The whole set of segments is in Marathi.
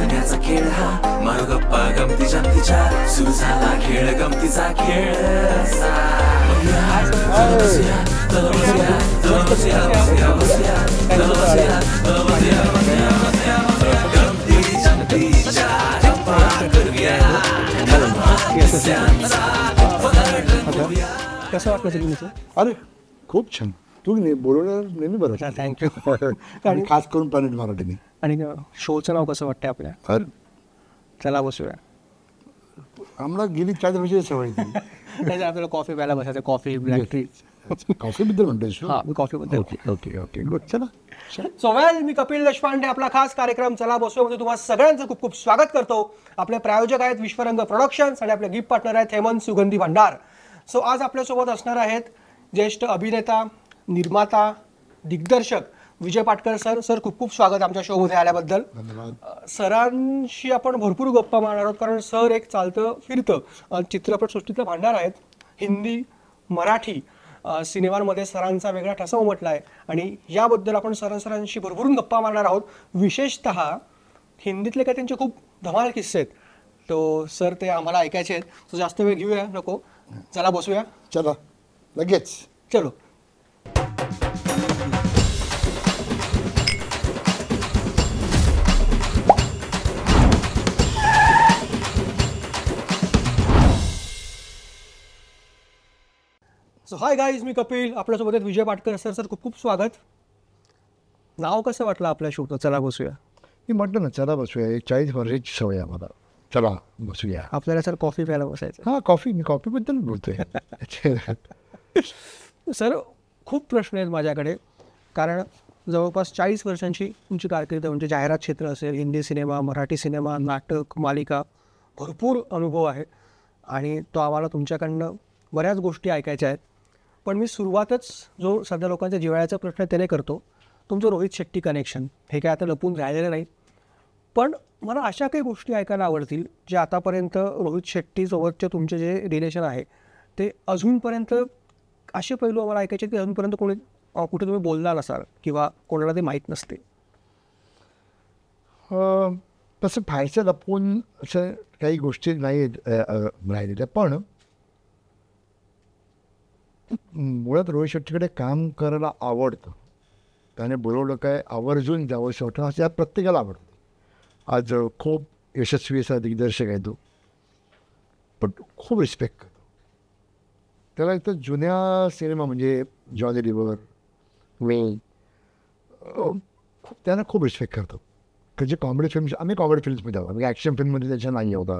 हसण्याचा खेळ हा मारो गप्पा गमती जमतीच्या सुरू झाला खेळ गमतीचा खेळ कसं वाटलं तुमचं? अरे खूप छान. तू बोलवणार नेहमी बरं. थँक्यू. आणि खास करून प्लॅनेट मराठीने. आणि शोचं नाव कसं वाटतं आपल्या? अरे चला बसूया. आम्हाला गेली 4 वर्षाची सवय ती. त्याच्या आपल्याला कॉफी प्यायला बसायचं. Coffee black tea. कॉफीबद्दल म्हणतोय. हां, मी कॉफीबद्दल. Okay okay good. चला. सो वेल, मी कपिल देशपांडे आपला खास कार्यक्रम चला बसूया मध्ये तुम्हाला सगळ्यांचं खूप खूप स्वागत करतो. आपले प्रायोजक आहेत विश्वरंग प्रोडक्शन्स आणि आपले गिफ्ट पार्टनर आहेत हेमंत सुगंधी भंडार. सो आज आपल्यासोबत असणार आहेत ज्येष्ठ अभिनेता, निर्माता, दिग्दर्शक विजय पाटकर सर. सर खूप खूप स्वागत आमच्या शोमध्ये आल्याबद्दल. धन्यवाद. सरांशी आपण भरपूर गप्पा मारणार आहोत कारण सर एक चालतं फिरतं चित्रपटसृष्टीचं भांडार आहेत. हिंदी, मराठी सिनेमांमध्ये सरांचा वेगळा ठसा उमटला आहे आणि याबद्दल आपण सरांशी भरभरून गप्पा मारणार आहोत. विशेषतः हिंदीतले काही त्यांचे खूप धमाल किस्से आहेत. तो सर ते आम्हाला ऐकायचे आहेत. तो जास्त वेळ घेऊया नको. चला बसूया. चला लगेच. चलो. सो हाय गाईज, मी कपिल. आपल्यासोबत आहेत विजय पाटकर सर. सर खूप खूप स्वागत. नाव कसं वाटलं आपल्या शोचं चला बसूया? मी म्हटलं ना चला बसूया. एक 40 वर्षाची सवय आहे मला. चला बसूया. आपल्याला सर कॉफी प्यायला बसायचं. हां कॉफी. मी कॉफीबद्दल बोलतोय. सर खूप प्रश्न आहेत माझ्याकडे कारण जवळपास 40 वर्षांची तुमची कारकीर्द म्हणजे जाहिरात क्षेत्र असेल, हिंदी सिनेमा, मराठी सिनेमा, नाटक, मालिका, भरपूर अनुभव आहे आणि तो आम्हाला तुमच्याकडनं बऱ्याच गोष्टी ऐकायच्या आहेत. पण मी सुरुवातच जो सध्या लोकांच्या जिव्हाळ्याचा प्रश्न त्याने करतो. तुमचं रोहित शेट्टी कनेक्शन हे काय आता लपून राहिलेलं नाही. पण मला अशा काही गोष्टी ऐकायला आवडतील जे आतापर्यंत रोहित शेट्टीसोबतचे तुमचे जे रिलेशन आहे ते अजूनपर्यंत असे पैलू आम्हाला ऐकायचे की अजूनपर्यंत कोणी कुठे तुम्ही बोलला नसाल किंवा कोणाला ते माहीत नसते. तसं बाहेरचं लपवून असं काही गोष्टी नाही राहिलेल्या. पण मुळात रोहित शेट्टीकडे काम करायला आवडतं. त्याने बोलवलं काय आवर्जून जावं शेवटं असं यात प्रत्येकाला आवडतं. आज खूप यशस्वी असा दिग्दर्शक आहे तो. पण खूप रिस्पेक्ट करतो त्याला. एक तर जुन्या सिनेमा म्हणजे जॉनी लिव्हर, मी त्यांना खूप रिस्पेक्ट करतो. त्याचे कॉमेडी फिल्म्स आम्ही कॉमेडी फिल्म्समध्ये आहोत. आम्ही ॲक्शन फिल्ममध्ये त्याच्या नाही होता.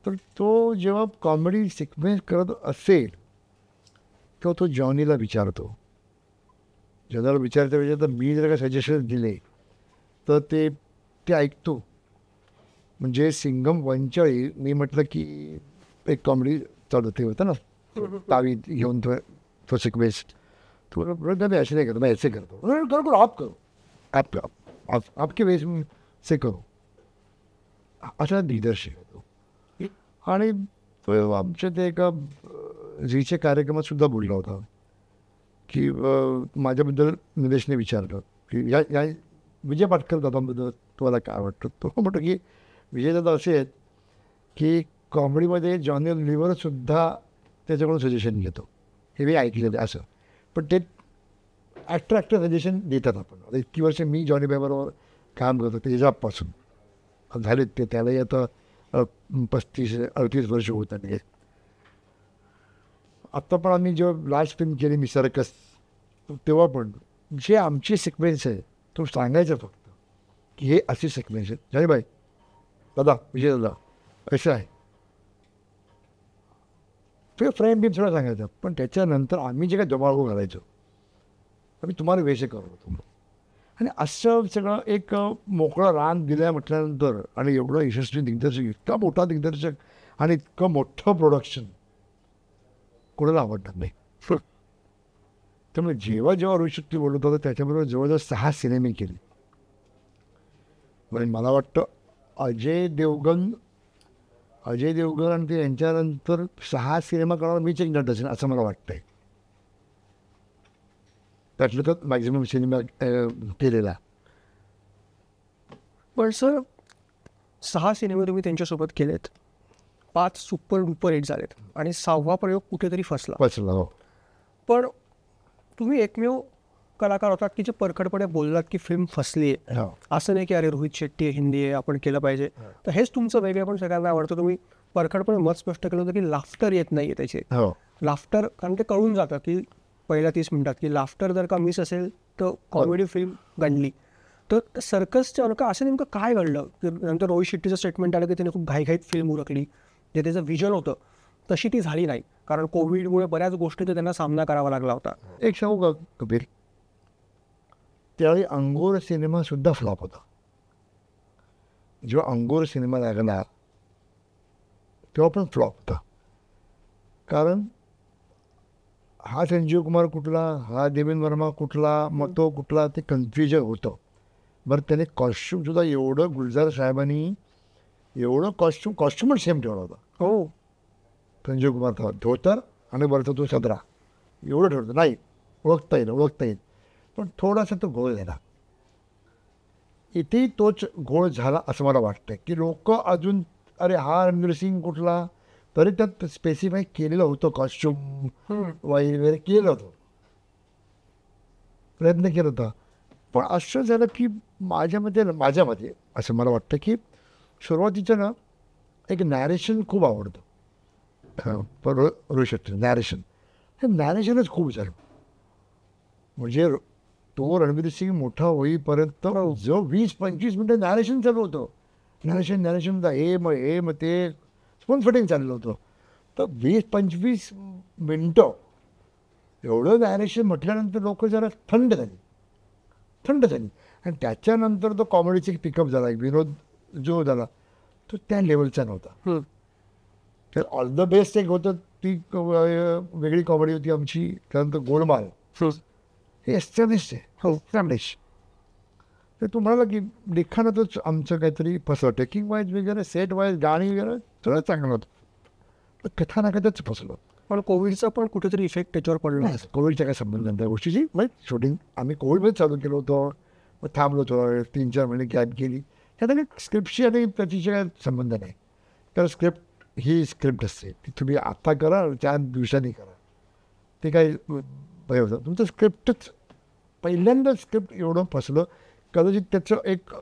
तर तो जेव्हा कॉमेडी सिक्वेन्स करत असेल तेव्हा तो जॉनीला विचारतो. जॉनीला विचारता मी जर का सजेशन दिले तर ते ऐकतो. म्हणजे सिंगम 1च्या मी म्हटलं की एक कॉमेडी चालू ते होतं ना तावी घेऊन तो सिक्वेन्स तो मैं ऐसे नहीं करता, मैं ऐसे करता हूँ. करो आप करो आपके वेस से करो. अशा दिग्दर्शक आहे तो. आणि तो आमच्या ते एका झीच्या कार्यक्रमात सुद्धा बोलला होता की माझ्याबद्दल निलेशने विचारलं की या विजय पाटकर दादांबद्दल तुम्हाला काय वाटतं. तो म्हटलं की विजयदादा असे आहेत की कॉमेडीमध्ये जॉनी लिव्हरसुद्धा त्याच्याकडून सजेशन घेतो. हे मी ऐकलेलं असं. पण ते ॲक्टर सजेशन देतात. आपण आता इतकी वर्ष मी जॉनी बायबरोबर काम करतो त्याच्यापासून झालेत ते. त्यालाही आता 35-38 वर्ष होत आहे. आत्ता पण आम्ही जेव्हा लास्ट फिल्म केली मी सर्कस तेव्हा पण जे आमची सिक्वेन्स आहे तो सांगायचं फक्त की हे अशी सिक्वेन्स आहे. जॉनी बाई दादा विजय दादा कसं आहे ते फ्रेम बिम सगळं सांगायचं. पण त्याच्यानंतर आम्ही जे काही जबाब घालायचो आम्ही तुम्हाला वेश करत होतो. आणि असं सगळं एक मोकळं रान दिल्या म्हटल्यानंतर आणि एवढं यशस्वी दिग्दर्शक, इतका मोठा दिग्दर्शक आणि इतकं मोठं प्रोडक्शन कोणाला आवडणार नाही. त्यामुळे जेव्हा रोहित शेट्टी बोलत होतं त्याच्याबरोबर जवळजवळ 6 सिनेमे केले. म्हणजे मला वाटतं अजय देवगण आणि ते यांच्यानंतर 6 सिनेमा करणार मीच एक नट असेल असं मला वाटतंय. त्यातलं तर मॅक्झिमम सिनेमा केलेला. पण सर 6 सिनेमे तुम्ही त्यांच्यासोबत केलेत, 5 सुपर डुपर हिट झालेत आणि 6वा प्रयोग कुठेतरी फसला. हो. पण तुम्ही एकमेव कलाकार होतात की जे परखडपणे बोललात की फिल्म फसली आहे. हो. असं नाही की अरे रोहित शेट्टी आहे, हिंदी आहे, आपण केलं पाहिजे. तर हेच तुमचं वेगळं पण सगळ्यांना आवडतं. तुम्ही परखडपणे मत स्पष्ट केलं होतं की लाफ्टर येत नाही आहे त्याचे. हो. लाफ्टर कारण ते कळून जातं की पहिल्या 30 मिनिटात की लाफ्टर जर का मिस असेल तर कॉमेडी फिल्म गणली. तर सर्कसच्या का असं नेमकं काय घडलं की नंतर रोहित शेट्टीचं स्टेटमेंट आलं की त्याने खूप घाईघाईत फिल्म उरकली, जे त्याचं विजन होतं तशी ती झाली नाही, कारण कोविडमुळे बऱ्याच गोष्टींचा त्यांना सामना करावा लागला होता. एक सांगू का कबीर, त्यावेळी अंगोर सिनेमा सुद्धा फ्लॉप होता. जेव्हा अंगोर सिनेमा लागला तेव्हा पण फ्लॉप होता. कारण हा संजीव कुमार कुठला, हा देवेंद्र वर्मा कुठला, मग तो कुठला, ते कन्फ्युजन होतं. बरं त्याने कॉस्ट्यूमसुद्धा एवढं, गुलजार साहेबांनी एवढं कॉस्ट्यूमच सेम ठेवला होता. हो, संजीव कुमार धोतर आणि वरचा तो सदरा एवढं ठेवतो, नाही ओळखता येईल. पण थोडासा तो घोळ झाला. इथेही तोच घोळ झाला असं मला वाटतं की लोक अजून अरे हा रणवीर सिंग कुठला, तरी त्यात स्पेसिफाय केलेलं होतं, कॉस्ट्यूम वगैरे केलं होतं, प्रयत्न केला होता. पण असं झालं की माझ्या मते असं मला वाटतं की सुरुवातीचं ना एक नॅरेशन खूप आवडतं. पण रोहित शेट्टी नॅरेशन, हे नॅरेशनच खूप झालं. म्हणजे तो रणवीर सिंग मोठा होईपर्यंत जो 20-25 मिनटं नॅरेशन चालू होतं. नॅरेशन हे मग ते स्पून फिटिंग चाललं होतं. तर 20-25 मिनटं एवढं नॅरेशन म्हटल्यानंतर लोक जरा थंड झाली. आणि त्याच्यानंतर तो कॉमेडीचा पिकअप झाला, एक विनोद जो झाला तो त्या लेवलचा नव्हता. तर ऑल द बेस्ट एक होतं, ती वेगळी कॉमेडी होती आमची. त्यानंतर गोलमाल हे एस्टॅब्लिश आहे. तर तू म्हणाला की लिखाणातच आमचं काहीतरी फसलं, टेकिंग वाईज वगैरे, सेट वाईज, गाणी वगैरे सगळं चांगलं होतं, पण कथानकातच फसलं. पण कोविडचा पण कुठेतरी इफेक्ट त्याच्यावर पडला. कोविडचा काय संबंध नाही त्या गोष्टीची. म्हणजे शूटिंग आम्ही कोविडमध्ये चालू केलं होतं, मग थांबलो होतो, 3-4 महिने कॅब केली. ह्याचा काही स्क्रिप्टशी आणि त्याची काय संबंध नाही. तर स्क्रिप्ट ही स्क्रिप्ट असते, ती तुम्ही आत्ता करा, 4 दिवसांनी करा, ते काही होतं. तुमचं स्क्रिप्टच पहिल्यांदा स्क्रिप्ट एवढं फसलं. कदाचित त्याचं एक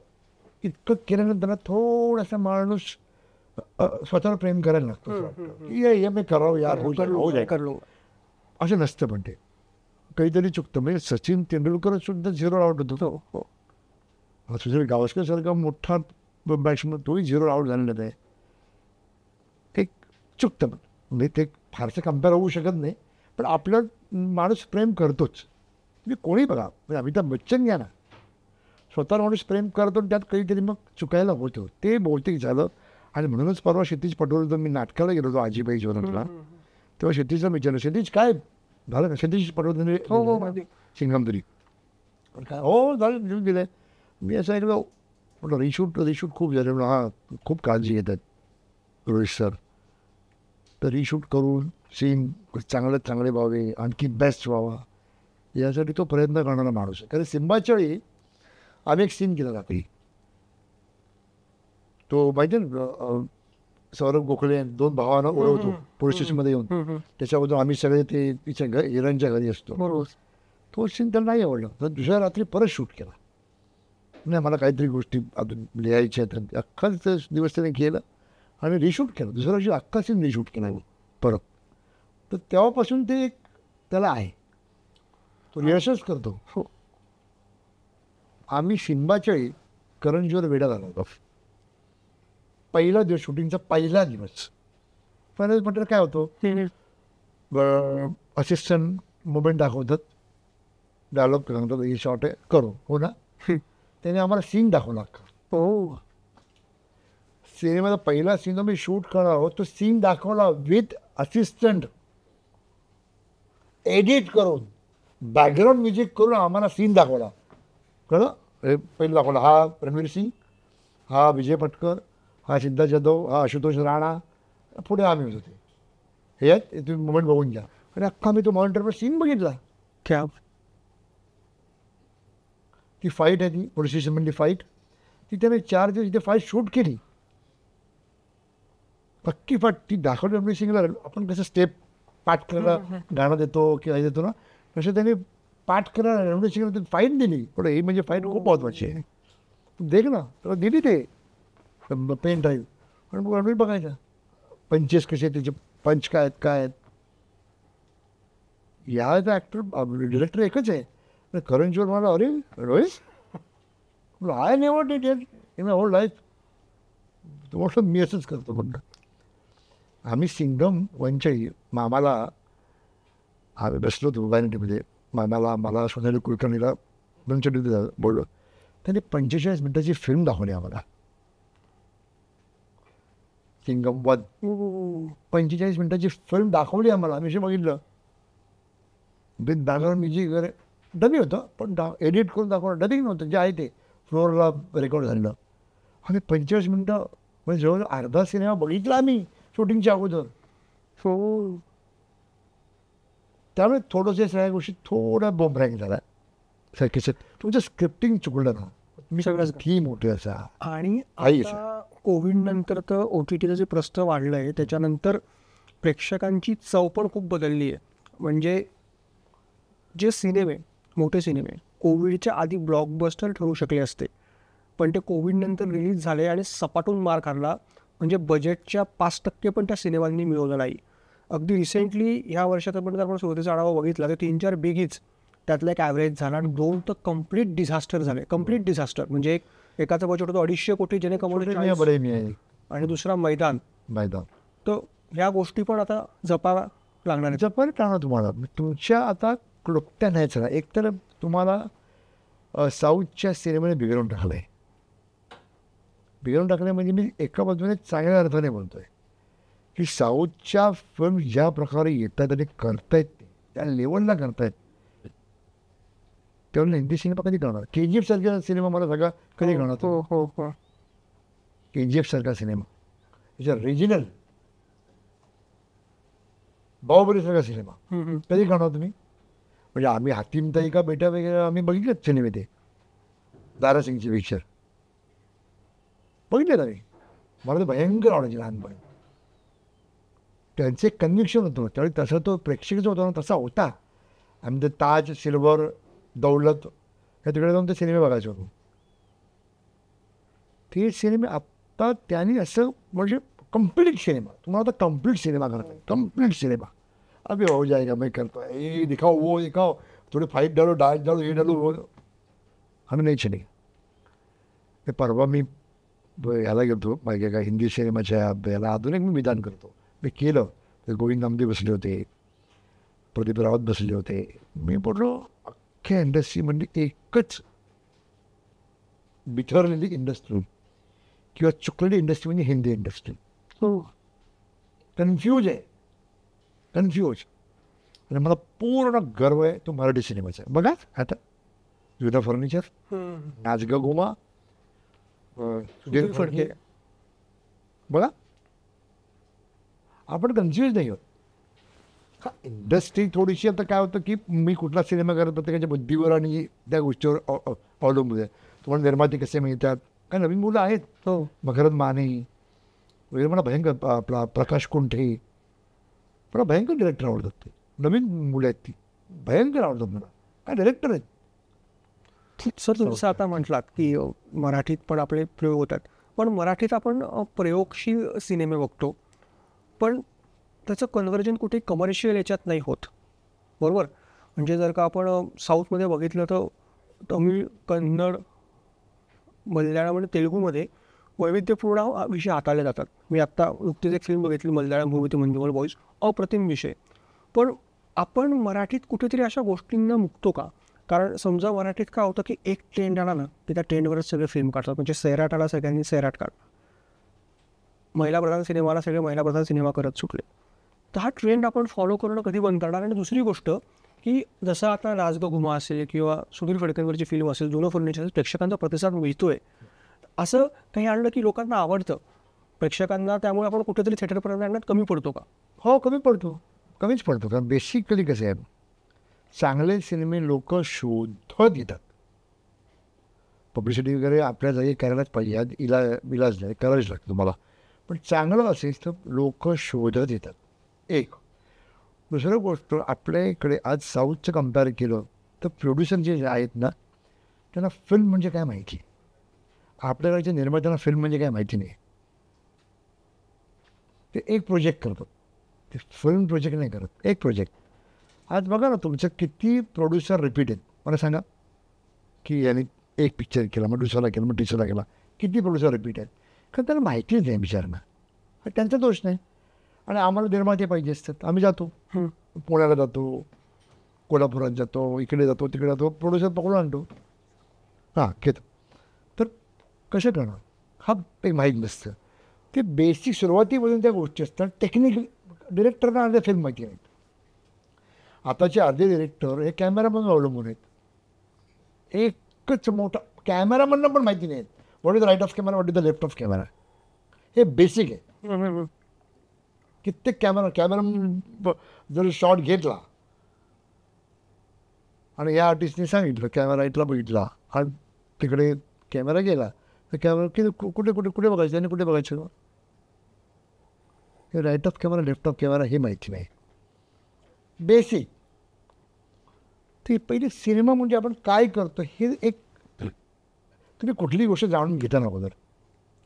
इतकं केल्यानंतर थोडासा माणूस स्वतःवर प्रेम करायला लागतो की हे मी करावं यार, करलो असं नसतं. पण ते काहीतरी चुकतं. म्हणजे सचिन तेंडुलकर सुद्धा 0 आउट होतो. सुशील गावस्कर सारखा मोठा बॅट्समन तोही 0 आउट झालेला आहे. ते चुकतं. म्हणजे ते फारसं कम्पेअर होऊ शकत नाही, पण आपलं माणूस प्रेम करतोच. म्हणजे कोणी बघा, म्हणजे अमिताभ बच्चन घ्या ना, स्वतःवर माणूस प्रेम करतो आणि त्यात काहीतरी मग चुकायला होतं. ते बहुतेक झालं. आणि म्हणूनच परवा क्षितिज पटवर्धन, मी नाटकाला गेलो होतो आजीबाई जीवनातला, तेव्हा क्षितिजला विचारलं, क्षितिज काय झालं का? क्षितिज पटवर्धन सिंगमदुरी काय हो झालं, लिहून दिलं. मी असं ऐकलं म्हटलं रिशूट खूप झालं. म्हणून हां खूप काळजी घेतात रोहित सर, तर रिशूट करून सीन चांगले व्हावे, आणखी बेस्ट व्हावा, यासाठी तो प्रयत्न करणारा माणूस आहे. कारण सिम्बाच्या वेळी आम्ही एक सीन केला रात्री, तो माहिती ना सौरभ गोखले 2 भावांना उडवतो पोलीस स्टेशनमध्ये येऊन, त्याच्याबद्दल आम्ही सगळे ते तिच्या हिरांच्या घरी असतो. तो सीन त्याला नाही आवडला, तर दुसऱ्या रात्री परत शूट केला. नाही मला काहीतरी गोष्टी अजून लिहायच्या आहेत, अख्खाच दिवस त्याने केलं आणि रिशूट केलं. दुसऱ्या दिवशी अख्खा सीन रिशूट केला परत. तर तेव्हापासून ते एक त्याला आहे, तो यशच करतो. हो, आम्ही सिम्बाच्या वेळी करंजीवर वेडा झाला होता. पहिला दिवस, शूटिंगचा पहिला दिवस म्हटलं काय होतं, असिस्टंट मुवमेंट दाखवतात, डायलॉग सांगतात, हे शॉर्ट आहे करू, हो ना. त्याने आम्हाला सीन दाखवला. हो, सिनेमाचा पहिला सीन मी शूट करणार आहोत, तो सीन दाखवला विथ असिस्टंट, एडिट करून, बॅकग्राऊंड म्युझिक करून आम्हाला सीन दाखवला. कळलं, पहिलं दाखवला, हा रणवीर सिंग, हा विजय पटकर, हा सिद्धार्थ जाधव, हा आशुतोष राणा, पुढे आम्ही होते. हे तुम्ही मुवमेंट बघून घ्या. आणि अख्खा मी तो मॉनिटरवर सीन बघितला. क्या ती फाईट आहे, ती पोलीस स्टेशनमधली फाईट, ती त्याने 4 दिवस इथे फाईट शूट केली. पक्की फाट ती दाखवली रणवीर सिंगला. आपण कसं स्टेप पाठ करायला गाणं देतो किंवा हे देतो ना, तसं त्यांनी पाठ करायला रणवीर सिंगला फाईट दिली. पण ही म्हणजे फाईट खूप महत्त्वाची आहे. देख ना, तर दिली ते पेन ड्राईव्ह. पण रणवीर बघायचा पंचेस कसे आहेत, त्याचे पंच काय आहेत. याचा ॲक्टर डिरेक्टर एकच आहे. करण जोहर मला, अरे Rohit, I never did it in my whole life. तो म्हटलं मी असंच करतो. म्हणलं आम्ही सिंगम वनच्या मामाला आम्ही बसलो होतो व्हॅनिटीमध्ये. मला सोनाली कुलकर्णीला 2 बोललो. त्यांनी 45 मिनिटाची फिल्म दाखवली आम्हाला, सिंगम 1. 45 मिनिटाची फिल्म दाखवली आम्हाला. आम्ही बघितलं विथ बॅकग्राऊंड म्युझिक वगैरे. डबी होतं पण एडिट करून दाखवणं डबिंग नव्हतं, जे आहे ते फ्लोअरला रेकॉर्ड झालेलं. आणि 45 मिनिटं म्हणजे जवळजवळ अर्धा सिनेमा बघितला आम्ही शूटिंगच्या अगोदर. हो, त्यामुळे थोडंसं सगळ्या गोष्टी थोड्या बोंबरॅंग झाल्या. सारखं तुमचं स्क्रिप्टिंग चुकलं ना, मी सगळंच की मोठी असा. आणि आई आता कोविड नंतर तर OTTचं जे प्रस्थ वाढलं आहे त्याच्यानंतर प्रेक्षकांची चव पण खूप बदलली आहे. म्हणजे जे सिनेमे, मोठे सिनेमे कोविडच्या आधी ब्लॉकबस्टर ठरू शकले असते, पण ते कोविडनंतर रिलीज झाले आणि सपाटून मार खाल्ला. म्हणजे बजेटच्या 5% पण त्या सिनेमांनी मिळवलं नाही. अगदी रिसेंटली ह्या वर्षात पण जर आपण सुरुवातीचा आढावा बघितला तर 3-4 बिगीच, त्यातला एक ॲव्हरेज झाला आणि 2 तर कम्प्लीट डिझास्टर झाले. कम्प्लीट डिझास्टर म्हणजे एकाचा बजेट होतो 250 कोटी, ज्याने कमवले, बरे मी आहे आणि दुसरा मैदान. तर ह्या गोष्टी पण आता जपाव्या लागणार आहेत. जपायला टाळणार तुम्हाला. तुमच्या आता क्लुप्त्या नाहीच ना. एकतर तुम्हाला साऊथच्या सिनेमाने बिघडवून टाकलं आहे. बिघडवून टाकलं म्हणजे मी एका बाजूने चांगल्या अर्थाने बोलतो आहे की साऊथच्या फिल्म ज्या प्रकारे येत आहेत आणि करतायत त्या लेवलला करतायत, तेवढं हिंदी सिनेमा कधी करणार. KGF सारखा सिनेमा मला सगळा कधी करणार. हो. KGF सारखा सिनेमा, त्याच्या रिजिनल बाहुबली सारखा सिनेमा कधी करणार तुम्ही. म्हणजे आम्ही हातीमताई का बेटा वगैरे आम्ही बघितलेत सिनेमे, ते दारासिंगचे पिक्चर बघितलेत आम्ही. मला ते भयंकर आवडायचे लहानपणी. त्यांचे कन्व्हिक्शन होतं त्यावेळी, तसं तो प्रेक्षक जो होता ना तसा होता. आम्ही ते ताज, सिल्वर, दौलत या तिकडे जाऊन ते सिनेमे बघायचे होतो. ते सिनेमे आत्ता त्यांनी असं म्हणजे कम्प्लीट सिनेमा, तुम्हाला आता कम्प्लीट सिनेमा करता, कम्प्लीट सिनेमा. अभी हो जाएगा मैं करता है, ये दिखाओ वो दिखाओ, थोड़ी फाइट डालो, डांस डालो, ये डालो वो. आम्ही नाही चले. ते परवा मी ह्याला गेलो मागे का हिंदी सिनेमाच्या याला अजून एक मी विधान करतो. मी केलं. ते गोविंद आमटे बसले होते, प्रदीप रावत बसले होते. मी बोललो अख्ख्या इंडस्ट्री म्हणजे एकच बिथरलेली इंडस्ट्री किंवा चुकलेली इंडस्ट्री म्हणजे हिंदी इंडस्ट्री. कन्फ्यूज आहे, कन्फ्यूज. आणि मला पूर्ण गर्व आहे तो मराठी सिनेमाचा. बघा आता युधा फर्निचर, नाचगा गोमा, सुधीर फडके, बघा आपण कन्फ्यूज नाही होत. इंडस्ट्री थोडीशी आता काय होतं की मी कुठला सिनेमा करत प्रत्येकाच्या बुद्धीवर आणि त्या गोष्टीवर अवलंबून आहे. तुम्हाला निर्माते कसे मिळतात, काय नवीन मुलं आहेत. हो, मकरंद माने वगैरे मला भयंकर, आपला प्रकाश कुंठे, मला भयंकर डिरेक्टर आवडतात. ते नवीन मुलं आहेत ती भयंकर आवडतात मला. काय डिरेक्टर आहेत. सर जसं आता म्हटलात की मराठीत पण आपले प्रयोग होतात, पण मराठीत आपण प्रयोगशील सिनेमे बघतो, पण त्याचं कन्व्हर्जन कुठे कमर्शियल याच्यात नाही होत, बरोबर. म्हणजे जर का आपण साऊथमध्ये बघितलं तर तमिळ, कन्नड, मल्याळम आणि तेलुगूमध्ये वैविध्यपूर्ण विषय हाताळले जातात. मी आत्ता नुकतीच एक फिल्म बघितली मल्याळम भूमिती मंजुमल बॉईज, अप्रतिम विषय. पण आपण मराठीत कुठेतरी अशा गोष्टींना मुकतो का. कारण समजा मराठीत काय होतं की एक ट्रेंड आला ना की त्या ट्रेंडवरच सगळे फिल्म काढतात. म्हणजे सैराट आला, सगळ्यांनी सैराट काढ, महिलाप्रधान सिनेमाला सगळे महिलाप्रधान सिनेमा करत सुटले. तर हा ट्रेंड आपण फॉलो करणं कधी बंद करणार. आणि दुसरी गोष्ट की जसं आता नाचगा घुमा असेल किंवा सुधीर फडकेंवरची फिल्म असेल, जुनं फर्निचर, प्रेक्षकांचा प्रतिसाद मिळतोय, असं काही आणलं की लोकांना आवडतं प्रेक्षकांना, त्यामुळे आपण कुठेतरी थिएटरपर्यंत आणण्यात कमी पडतो का. हो, कमीच पडतो. कारण बेसिकली कसं आहे, चांगले सिनेमे लोक शोधत येतात. पब्लिसिटी वगैरे आपल्या जागी करायलाच पाहिजे, इलाज नाही, करायलाच लागतं तुम्हाला. पण चांगलं असेल तर लोक शोधत येतात. एक दुसरं गोष्ट, आपल्या इकडे आज साऊथचं कम्पेअर केलं तर प्रोड्युसर जे आहेत ना, त्यांना फिल्म म्हणजे काय माहिती. आपल्याकडच्या निर्मात्यांना फिल्म म्हणजे काय माहिती नाही. ते एक प्रोजेक्ट करतात, ते फिल्म प्रोजेक्ट नाही करत, एक प्रोजेक्ट. आज बघा ना, तुमचं किती प्रोड्युसर रिपीट आहेत मला सांगा, की याने एक पिक्चर केला, मग दुसरा केला, मग तिसरा केला. किती प्रोड्युसर रिपीट आहेत? कारण त्याला माहितीच नाही बिचारांना. त्यांचा दोष नाही. आणि आम्हाला निर्माते पाहिजे असतात, आम्ही जातो, पुण्याला जातो, कोल्हापुरात जातो, इकडे जातो, तिकडे जातो, प्रोड्युसर पकडून आणतो, हां घेतो. तर कसं करणार हा एक माहीत नसतं. ते बेसिक सुरुवातीपासून त्या गोष्टी असतात. टेक्निकल डिरेक्टरना अर्ध्या फिल्म माहिती नाहीत. आताचे अर्धे डिरेक्टर हे कॅमेरामन अवलंबून आहेत. एकच मोठा कॅमेरामनला पण माहिती नाहीत what is the right of camera, what is the left of camera. हे बेसिक आहे. कित्येक कॅमेरामन जर शॉट घेतला आणि या आर्टिस्टने सांगितलं कॅमेरा इथला बघितला आणि तिकडे कॅमेरा गेला, तर कॅमेरा कुठे कुठे कुठे बघायचं आणि कुठे बघायचं, हे right of camera left of camera हे माहिती नाही. बेसिक ती पहिले सिनेमा म्हणजे आपण काय करतो हे एक, तुम्ही कुठली गोष्ट जाणून घेता ना अगोदर.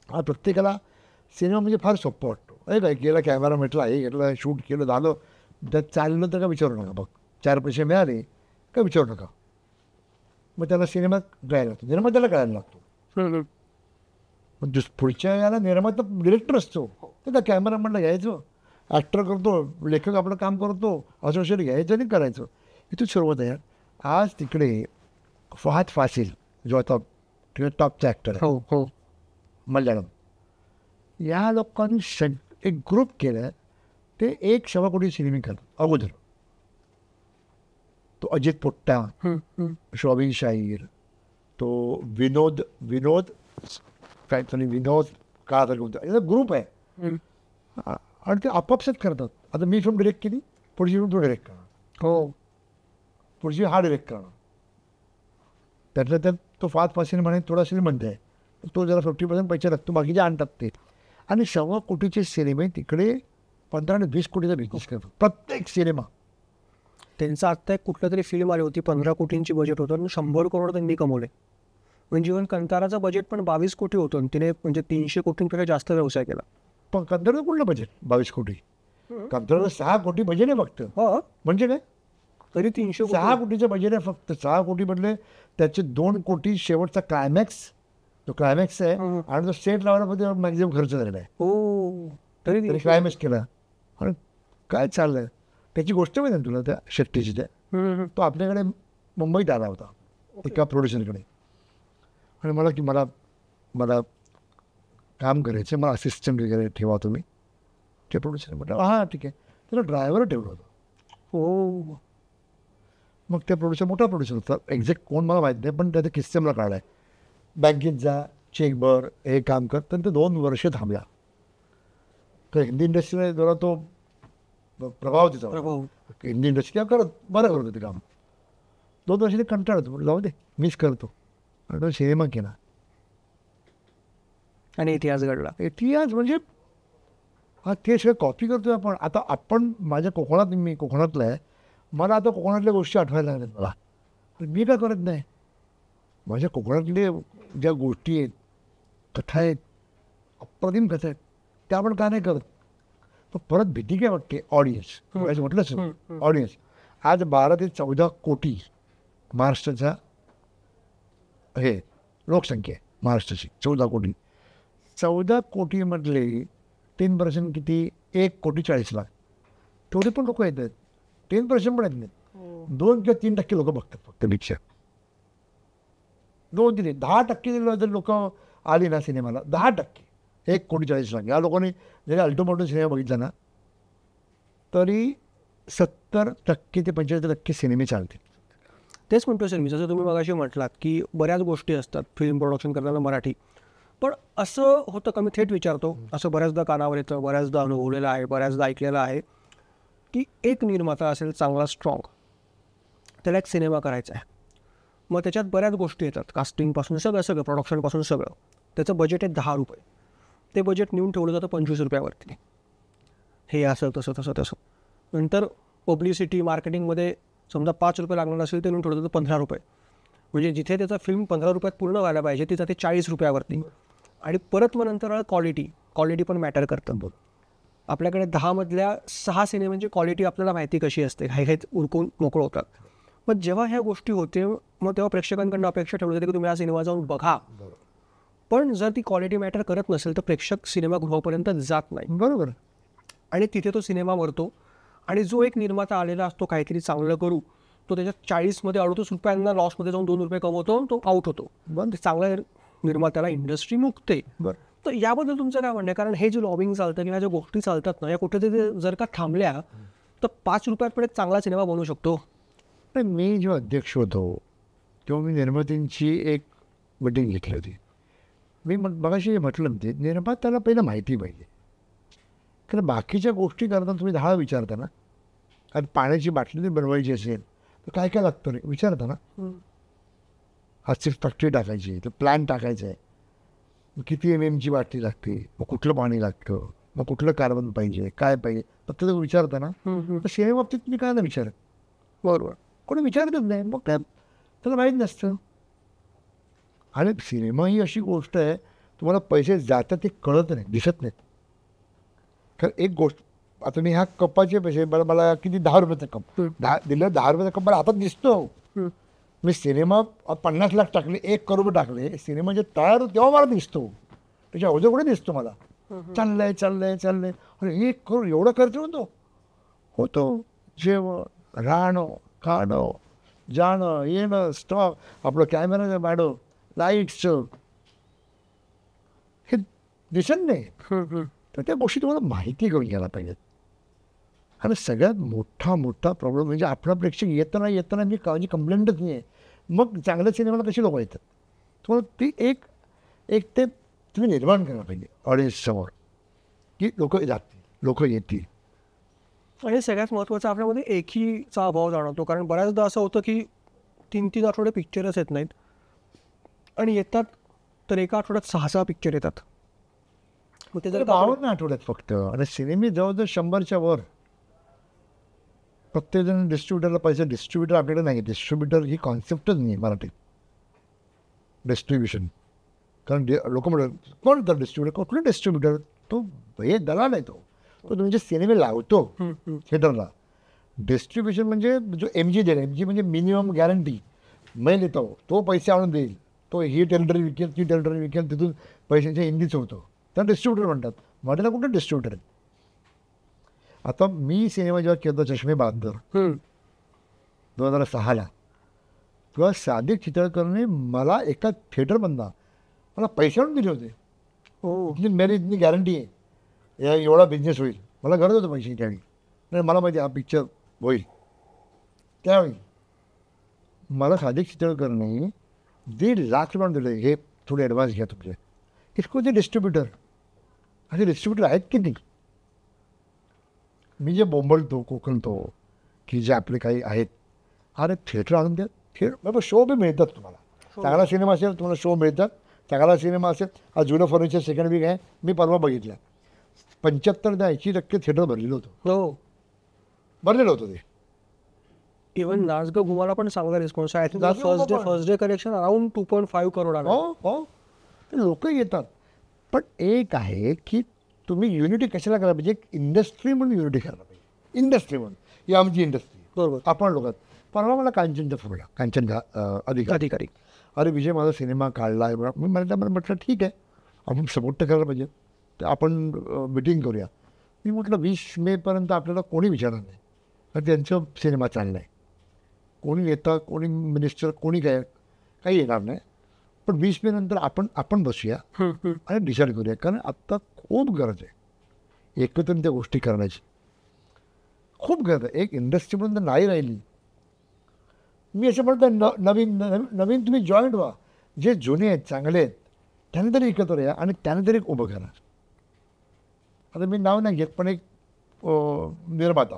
हा प्रत्येकाला सिनेमा म्हणजे फार सोपं वाटतो. अरे काय गेला, कॅमेरा म्हटला, हे घेतला, शूट केलं, झालं, त्यात चाललं तर का विचारू नका. बघ 4 पैसे मिळाले का विचारू नका. मग त्याला सिनेमा कळायला लागतो, निर्मात्याला कळायला लागतो. मग पुढच्या याला निर्माता डिरेक्टर असतो, तर त्या कॅमेरामॅनला घ्यायचं, ॲक्टर करतो, लेखक आपलं काम करतो, असोसिएट घ्यायचं आणि करायचं. इथून सुरुवात आहे. आज तिकडे फहाद फासिल जो आता टॉपचा ॲक्टर आहे, हो मल्याळम, या लोकांनी एक ग्रुप केलं. ते 1 सव्वा कोटी सिनेमे करतात अगोदर. तो अजित पोट्टा, शॉबिन शाहीर, तो विनोद काहीतरी विनोद का याचा ग्रुप आहे. आणि ते आपापसात करतात. आता मी फिल्म डिरेक्ट केली, पुढची फिल्म तो डिरेक्ट करणार, हो पुढची हा डिरेक्ट करणार. त्यातल्या त्यात तो फात फासीने म्हणे थोडा श्रीमंत आहे, तो जरा 50% पैसे लागतो, बाकीचे आणतात ते. आणि 1.25 कोटीचे सिनेमे तिकडे 15 आणि 20 कोटीचा बिझनेस करतात प्रत्येक सिनेमा. त्यांचं आत्ता एक कुठलं तरी फिल्म आली होती, 15 कोटींची बजेट होतं आणि 100 करोड त्यांनी कमवले. म्हणजे इव्हन कंताराचं बजेट पण 22 कोटी होतं आणि तिने म्हणजे 300 कोटींपेक्षा जास्त व्यवसाय केला. पण कंत्राटचं कुठलं बजेट 22 कोटी? कंत्राटचं 6 कोटी बजेट आहे फक्त. हो म्हणजे काय, तरी 300 6 कोटीचं बजेट आहे फक्त. 6 कोटी म्हटले त्याचे 2 कोटी शेवटचा क्लायमॅक्स, तो क्लायमॅक्स आहे. आणि तो सेट लावण्यामध्ये मॅक्झिमम खर्च झालेला आहे. हो तरी क्लायमॅक्स केला. आणि काय चाललंय त्याची गोष्ट माहिती ना तुला, त्या शेट्टीची. त्या तो आपल्याकडे मुंबईत आला होता एका प्रोड्युसरकडे, आणि मला की मला काम करायचं, मला असिस्टंट वगैरे ठेवा तुम्ही. ते प्रोड्युसर म्हटलं हां ठीक आहे. त्याला ड्रायव्हर ठेवलं होतं. हो मग त्या प्रोड्युसर मोठा प्रोड्युसर होता, एक्झॅक्ट कोण मला माहीत नाही, पण त्याचा किस्से मला काढला आहे. बँकेत जा, चेक भर, हे काम कर. तर ते 2 वर्ष थांबला. तर हिंदी इंडस्ट्रीला जरा तो प्रभाव तिचा हिंदी इंडस्ट्री करत बरं करत होते काम. 2 वर्ष ते कंटाळत होतं, जाऊ दे मीच करतो. आणि तो सिनेमा केला आणि इतिहास घडला. इतिहास म्हणजे हा ते सगळं कॉपी करतो आपण. आता आपण माझ्या कोकणात, मी कोकणातला आहे, मला आता कोकणातल्या गोष्टी आठवायला लागल्यात मला. तर मी काय करत नाही. माझ्या कोकणातले ज्या गोष्टी आहेत, कथा आहेत, अप्रतिम कथा आहेत, त्या आपण का नाही करत. पण परत भीती काय वाटते, ऑडियन्स म्हटलंच ऑडियन्स. आज 12 ते 14 कोटी महाराष्ट्राचा हे लोकसंख्या आहे महाराष्ट्राची. 14 कोटी. 14 कोटीमधले 3% किती, 1,40,00,000 तेवढे पण लोक येतात. 10% पण येत नाहीत. 2 किंवा 3% लोक बघतात फक्त पिक्चर. 2-3 10% जर लोक आली ना सिनेमाला, 10%, 1,40,00,000. या लोकांनी जरी अल्टोमोटो सिनेमा बघितला ना, तरी 70% ते 75% सिनेमे चालतील. तेच म्हणतो सर मी, जसं तुम्ही मगाशी म्हटलात की बऱ्याच गोष्टी असतात फिल्म प्रोडक्शन करताना मराठी. पण असं होतं का, मी थेट विचारतो, असं बऱ्याचदा कानावर येतं, बऱ्याचदा अनुभवलेलं आहे, बऱ्याचदा ऐकलेलं आहे की एक निर्माता असेल चांगला स्ट्रॉंग, त्याला एक सिनेमा करायचा आहे, मग त्याच्यात बऱ्याच गोष्टी येतात, कास्टिंगपासून सगळं प्रोडक्शनपासून सगळं. त्याचं बजेट आहे 10 रुपये. ते बजेट नेऊन ठेवलं जातं 25 रुपयावरती. हे असं तसं तसं तसं. नंतर पब्लिसिटी मार्केटिंगमध्ये समजा 5 रुपये लागणार असेल ते नेऊन ठेवलं जातं 15 रुपये. म्हणजे जिथे त्याचा फिल्म 15 रुपयात पूर्ण व्हायला पाहिजे ती जाते 40 रुपयावरती. आणि परत मग नंतर क्वालिटी पण मॅटर करतं. आपल्याकडे 10 मधल्या 6 सिनेमांची क्वालिटी आपल्याला माहिती कशी असते, घाईघाईत उरकून मोकळं होतात. मग जेव्हा ह्या गोष्टी होते मग तेव्हा प्रेक्षकांकडून अपेक्षा ठेवली जाते की तुम्ही हा सिनेमा जाऊन बघा. पण जर ती क्वालिटी मॅटर करत नसेल तर प्रेक्षक सिनेमागृहापर्यंत जात नाही. बरोबर. आणि तिथे तो सिनेमा मरतो. आणि जो एक निर्माता आलेला असतो काहीतरी चांगलं करू, तो त्याच्यात 40मध्ये 38 रुपयांना लॉसमध्ये जाऊन 2 रुपये कमवतो, तो आउट होतो. पण चांगल्या निर्मात्याला इंडस्ट्री मुकते. बरं. तर याबद्दल तुमचं काय म्हणणं आहे? कारण हे जे लॉबिंग चालतं किंवा ज्या गोष्टी चालतात ना, या कुठेतरी जर का थांबल्या तर 5 रुपयात पण एक चांगला सिनेमा बनू शकतो. नाही, मी जेव्हा अध्यक्ष होतो तेव्हा मी निर्मात्यांची एक मीटिंग घेतली होती. मी मगाशी म्हटलं ते निर्मात्याला पहिलं माहिती पाहिजे. कारण बाकीच्या गोष्टी करताना तुम्ही 10 विचारता ना. कारण पाण्याची बाटली बनवायची असेल तर काय काय लागतं रे विचारता ना. हातची फॅक्टरी टाकायची, तर प्लॅन टाकायचा आहे, मग किती MM ची बाटली लागते, मग कुठलं पाणी लागतं, मग कुठलं कार्बन पाहिजे, काय पाहिजे, फक्त ते विचारता ना. तर सिनेमा बाबतीत तुम्ही काय नाही विचारत. बरोबर. कोणी विचारतच नाही. मग काय त्याला माहीत नसतं. आणि सिनेमा ही अशी गोष्ट आहे तुम्हाला पैसे जातात ते कळत नाही, दिसत नाहीत. कारण एक गोष्ट आता मी ह्या कपाचे पैसे मला किती 10 रुपयाचा कप दिलं, 10 रुपयाचा कप मला हातात दिसतो. मी सिनेमा 50 लाख टाकले, 1 करोड टाकले, सिनेमा जे तयार तेव्हा मला दिसतो. त्याच्या अवजं कुठे दिसतो मला. चाललंय अरे 1 करोड एवढा खर्च होतो. जेवण, राहणं, खाणं, जाणं येणं, स्टॉक, आपलं कॅमेरा भाडं, लाईट्सचं, हे दिसत नाही. तर त्या गोष्टी तुम्हाला माहिती करून घ्यायला पाहिजेत. आणि सगळ्यात मोठा प्रॉब्लेम म्हणजे आपला प्रेक्षक येताना मी काळजी कंप्लेंटच नाही आहे. मग चांगल्या सिनेमाला कशी लोक येतात. तुम्हाला ती एक ते तुम्ही निर्माण करायला पाहिजे ऑडियन्ससमोर की लोक जातील, लोक येतील. आणि सगळ्यात महत्त्वाचं आपल्यामध्ये एकीचा अभाव जाणवतो. कारण बऱ्याचदा असं होतं की 3-3 आठवडे पिक्चरच येत नाहीत आणि येतात तर एका आठवड्यात 6-6 पिक्चर येतात. मग ते जर 52 आठवड्यात फक्त. आणि सिनेमे जवळजवळ 100च्या वर. प्रत्येकजण डिस्ट्रीब्युटरला पैसे, डिस्ट्रीब्युटर आपल्याकडे नाही. डिस्ट्रीब्युटर ही कॉन्सेप्टच नाही मराठीत, डिस्ट्रीब्युशन. कारण लोक म्हणतात कोण तर डिस्ट्रीब्युटर, कुठलं डिस्ट्रीब्युटर, तो हे दलाल आहे, तो तुमचे सिनेमे लावतो थिएटरला. डिस्ट्रीब्युशन म्हणजे जो MG देईल, MG म्हणजे मिनिमम गॅरंटी. मैल येतो, तो पैसे आणून देईल, तो ही टेरिटरी विकेल, ती टेरिटरी विकेल, तिथून पैशांच्या हिंदीच होतो. त्याला डिस्ट्रीब्युटर म्हणतात. मराठीला कुठं डिस्ट्रीब्युटर आहे. आता मी सिनेमा जेव्हा केला चष्मे बहादूर 2006ला, तेव्हा सादिक चितळकरने मला एका थिएटरमधनं मला पैसे आणून दिले होते. इतनी गॅरंटी आहे, एवढा बिझनेस होईल. मला गरज होतं पैसे त्यावेळी. नाही मला माहिती हा पिक्चर होईल. त्यावेळी मला सादिक चितळकरने 1.5 लाख रुपये दिले. हे थोडे ॲडव्हान्स घ्या तुमचे. इसको ते डिस्ट्रीब्युटर, असे डिस्ट्रीब्युटर आहेत की नाही. मी जे बोंबलतो कोकणतो की जे आपले काही आहेत, अरे थिएटर आणून द्या. थिएटर शो बी मिळतात तुम्हाला. चांगला सिनेमा असेल तुम्हाला शो मिळतात. चांगला सिनेमा असेल, हा जुनं फर्निचर सेकंड वीक आहे, मी परवा बघितला. 75% थिएटर भरलेलं होतं. भरलेलं होतं ते. इव्हन नाच ग घुमाला पण चांगला रिस्पॉन्स आहे. First day collection around 2.5 crore आहे. हो, ते लोक येतात. पण एक आहे की तुम्ही युनिटी कशाला करायला पाहिजे. एक इंडस्ट्री म्हणून युनिटी करायला पाहिजे. इंडस्ट्री म्हणून, ही आमची इंडस्ट्री. बरोबर. आपण लोकात परवा मला कांचनचा फोन आला, कांचन अधिकारी. अरे विजय माझा सिनेमा काढला आहे. मी म्हटलं ठीक आहे, आपण सपोर्ट तर करायला पाहिजे, तर आपण मिटिंग करूया. मी म्हटलं 20 मेपर्यंत आपल्याला कोणी विचारणार नाही, कारण त्यांचं सिनेमा चालला आहे. कोणी येतं, कोणी मिनिस्टर, कोणी काही येणार नाही. पण 20 मे नंतर आपण बसूया आणि डिसाईड करूया. कारण आत्ता खूप गरज आहे एकत्र त्या गोष्टी करण्याची. खूप गरज आहे. एक इंडस्ट्री म्हणून तर नाही राहिली. मी असं म्हणतो नवीन तुम्ही जॉईंट व्हा. जे जुने आहेत, चांगले आहेत, त्याने तरी एकत्र या आणि त्याने तरी उभं करा. आता मी नाव नाही घेत, पण एक निर्माता